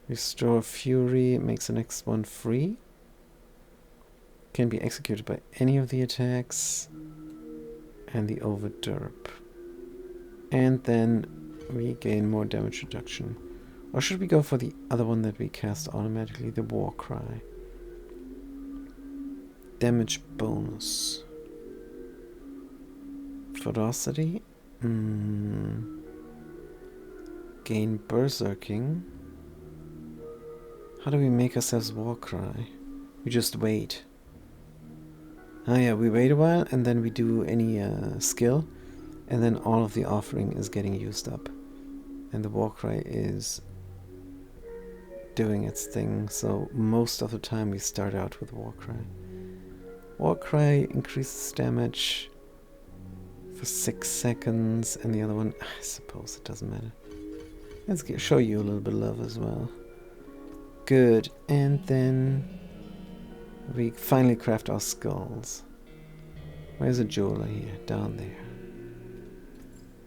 Restore Fury makes the next one free. Can be executed by any of the attacks. And the overderp. And then we gain more damage reduction. Or should we go for the other one that we cast automatically, the War Cry? Damage bonus. Ferocity. Gain berserking. How do we make ourselves War Cry? We just wait. Ah yeah, we wait a while and then we do any skill, and then all of the offering is getting used up. And the War Cry is doing its thing, so most of the time we start out with War Cry. War Cry increases damage for 6 seconds, and the other one, I suppose it doesn't matter. Let's show you a little bit of love as well. Good, and then we finally craft our skulls. Where's a jeweler here? Down there.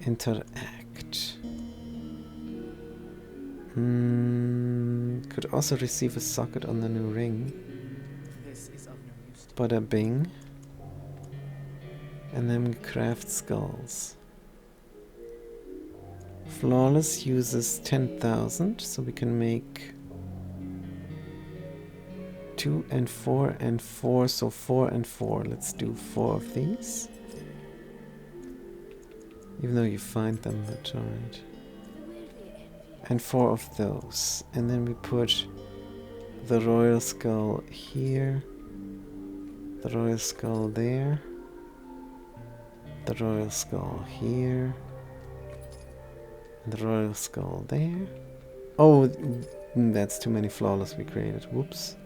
Interact. Could also receive a socket on the new ring. This is of no use to Bada bing. And then we craft skulls. Flawless uses 10,000, so we can make 2 and 4 and 4, so 4 and 4. Let's do 4 of these. Even though you find them, that's alright. And 4 of those. And then we put the royal skull here, the royal skull there, the royal skull here, and the royal skull there. Oh, that's too many flawless we created. Whoops.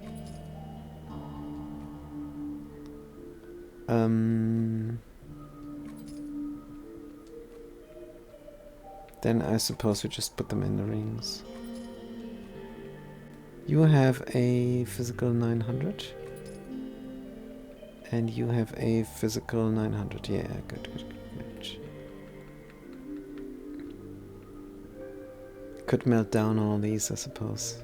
Then I suppose we just put them in the rings. You have a physical 900. And you have a physical 900. Yeah, good. Could melt down all these, I suppose.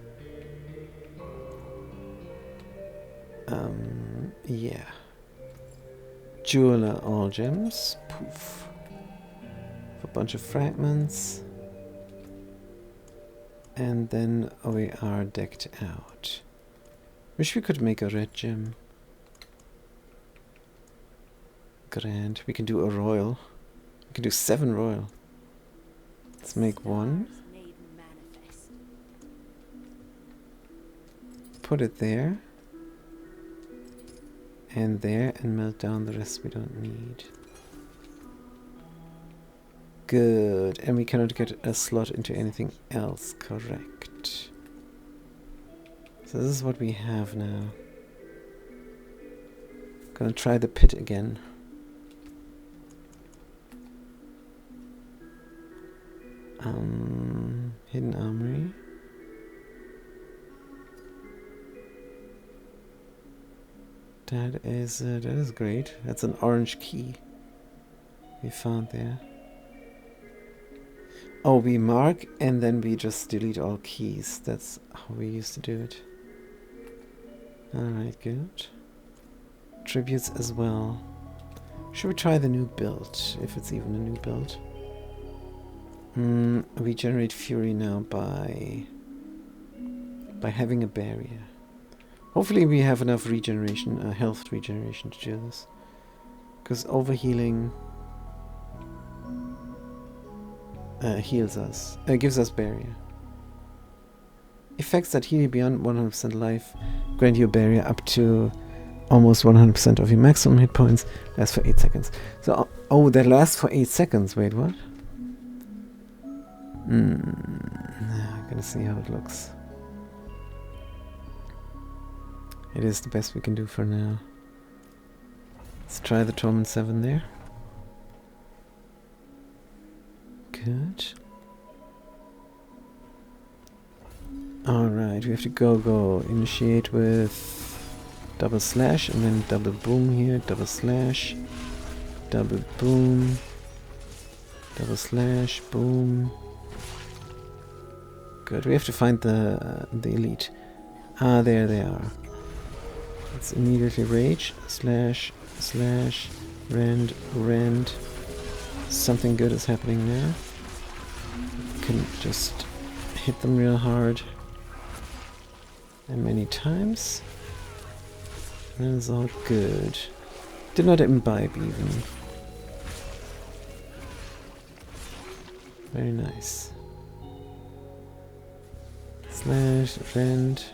Yeah. Jeweler all gems. Poof. A bunch of fragments. And then we are decked out. Wish we could make a red gem. Grand. We can do a royal. We can do 7 royal. Let's make 1. Put it there. And there, and melt down the rest we don't need. Good. And we cannot get a slot into anything else. Correct. So this is what we have now. Gonna try the pit again. Hidden armory. That is great. That's an orange key we found there. Oh, we mark and then we just delete all keys. That's how we used to do it. Alright, good. Tributes as well. Should we try the new build, if it's even a new build? We generate fury now by having a barrier. Hopefully we have enough regeneration, health regeneration to do this. Because overhealing heals us, gives us barrier. Effects that heal you beyond 100% life grant you a barrier up to almost 100% of your maximum hit points. Lasts for 8 seconds. So, oh, that lasts for 8 seconds. Wait, what? I'm gonna see how it looks. It is the best we can do for now. Let's try the Torment 7 there. Good. Alright, we have to go. Initiate with double slash and then double boom here. Double slash. Double boom. Double slash. Boom. Good, we have to find the elite. Ah, there they are. Let's immediately rage. Slash. Slash. Rend. Something good is happening now. Can just hit them real hard. And many times. That is all good. Did not imbibe even. Very nice. Slash, rend.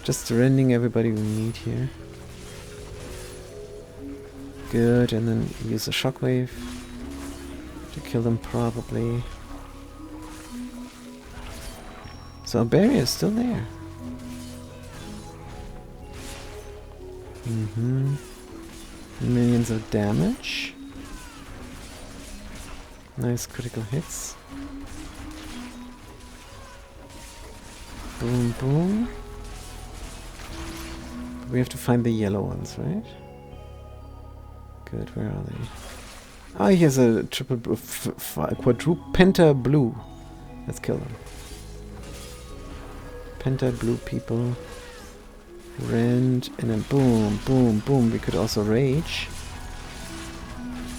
Just rending everybody we need here. Good, and then use a shockwave to kill them probably. So our barrier is still there. Millions of damage. Nice critical hits. Boom, boom. We have to find the yellow ones, right? Good, where are they? Ah, here's a penta blue. Let's kill them. Penta blue people. Rend, and then boom, boom, boom. We could also rage.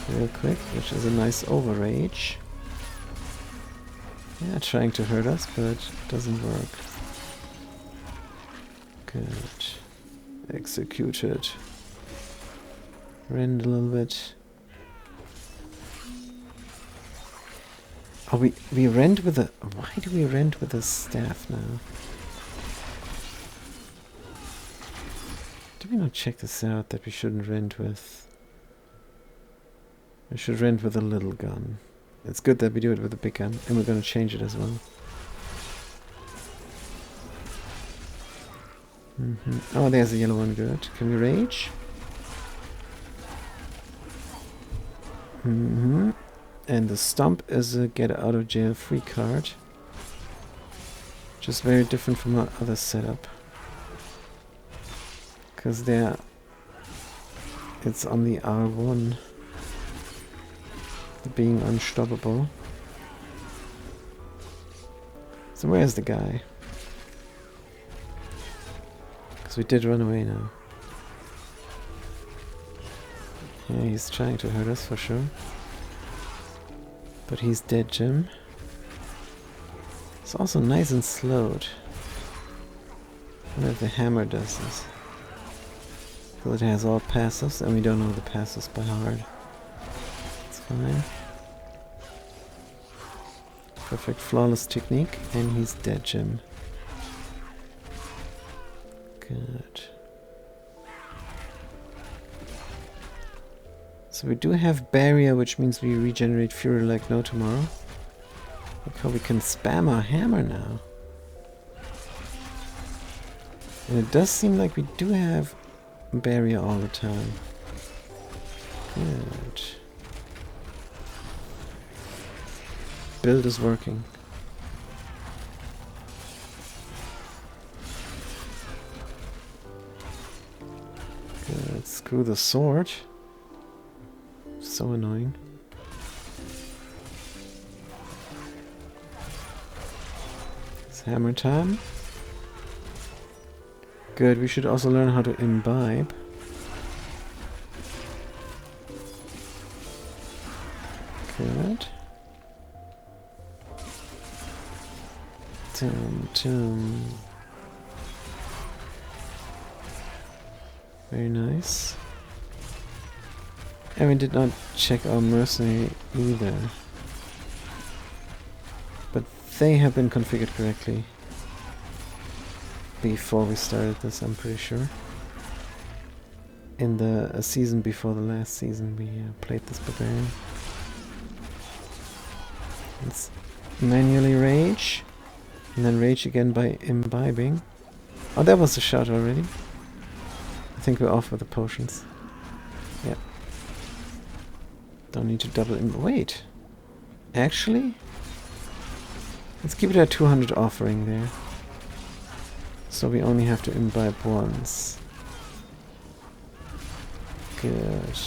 Real quick, which is a nice overrage. Yeah, trying to hurt us, but it doesn't work. Good. Executed. Rend a little bit. Oh, we rend with a... Why do we rend with a staff now? Did we not check this out, that we shouldn't rend with... We should rend with a little gun. It's good that we do it with a big gun, and we're going to change it as well. Oh, there's a yellow one, good. Can we rage? And the stomp is a get out of jail free card. Just very different from our other setup. Because there it's on the R1. Being unstoppable. So where's the guy? Because we did run away now. Yeah, he's trying to hurt us for sure. But he's dead, Jim. It's also nice and slowed. I wonder if the hammer does this. So it has all passives, and we don't know the passives by heart. It's fine. Perfect, flawless technique, and he's dead, Jim. Good. So we do have barrier, which means we regenerate fury like no tomorrow. Look how we can spam our hammer now. And it does seem like we do have barrier all the time. Good. Build is working. Good. Screw the sword. So annoying. It's hammer time. Good, we should also learn how to imbibe. Good. Very nice. And we did not check our mercenary either. But they have been configured correctly before we started this, I'm pretty sure. In the season before the last season we played this Barbarian. Let's manually rage. And then rage again by imbibing. Oh, that was a shot already. I think we're off with the potions. Yep. Don't need to double wait. Actually? Let's keep it at 200 offering there. So we only have to imbibe once. Good.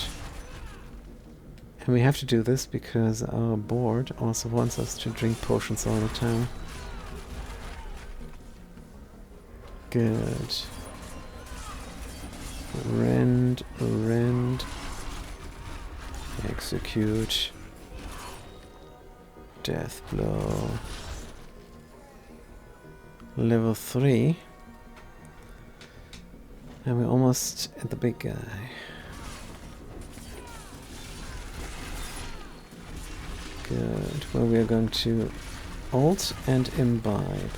And we have to do this because our board also wants us to drink potions all the time. Good. Rend. Execute. Death blow. Level 3. And we're almost at the big guy. Good. Well, we are going to ult and imbibe.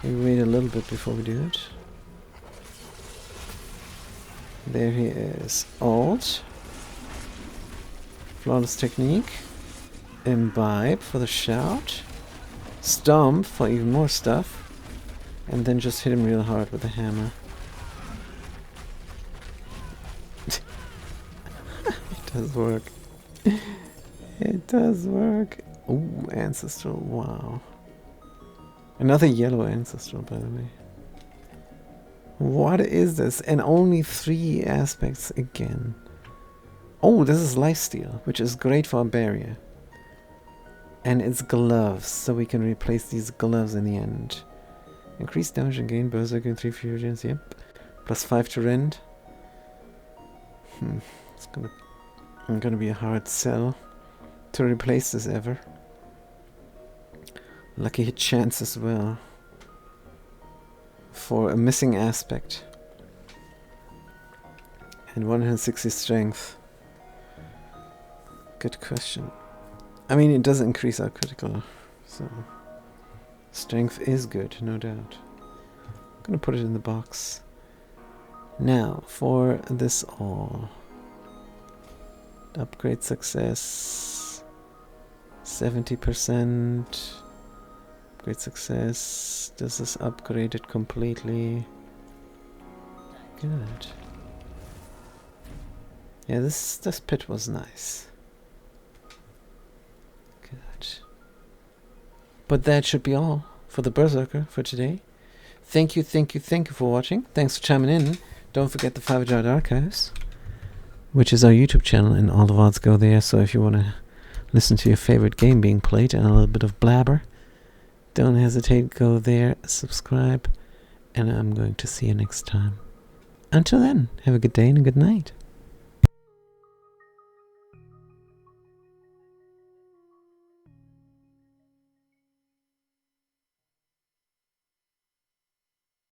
We wait a little bit before we do it. There he is. Ult. Flawless technique. Imbibe for the shout. Stomp for even more stuff. And then just hit him real hard with the hammer. It does work. It does work. Ooh, ancestral. Wow. Another yellow ancestral, by the way. What is this? And only 3 aspects again. Oh, this is lifesteal, which is great for a barrier. And it's gloves, so we can replace these gloves in the end. Increase damage and gain berserker in 3 fusions, yep. Plus 5 to rend. It's gonna be a hard sell to replace this ever. Lucky hit chance as well. For a missing aspect. And 160 strength. Good question. I mean, it does increase our critical, so strength is good, no doubt. I'm gonna put it in the box. Now, for this all. Upgrade success. 70%. Great success. This is upgraded completely. Good. Yeah, this pit was nice. Good. But that should be all for the Berserker for today. Thank you for watching. Thanks for chiming in. Don't forget the 5-Yard Archives, which is our YouTube channel, and all the VODs go there. So if you want to listen to your favorite game being played and a little bit of blabber, don't hesitate, go there, subscribe, and I'm going to see you next time. Until then, have a good day and a good night.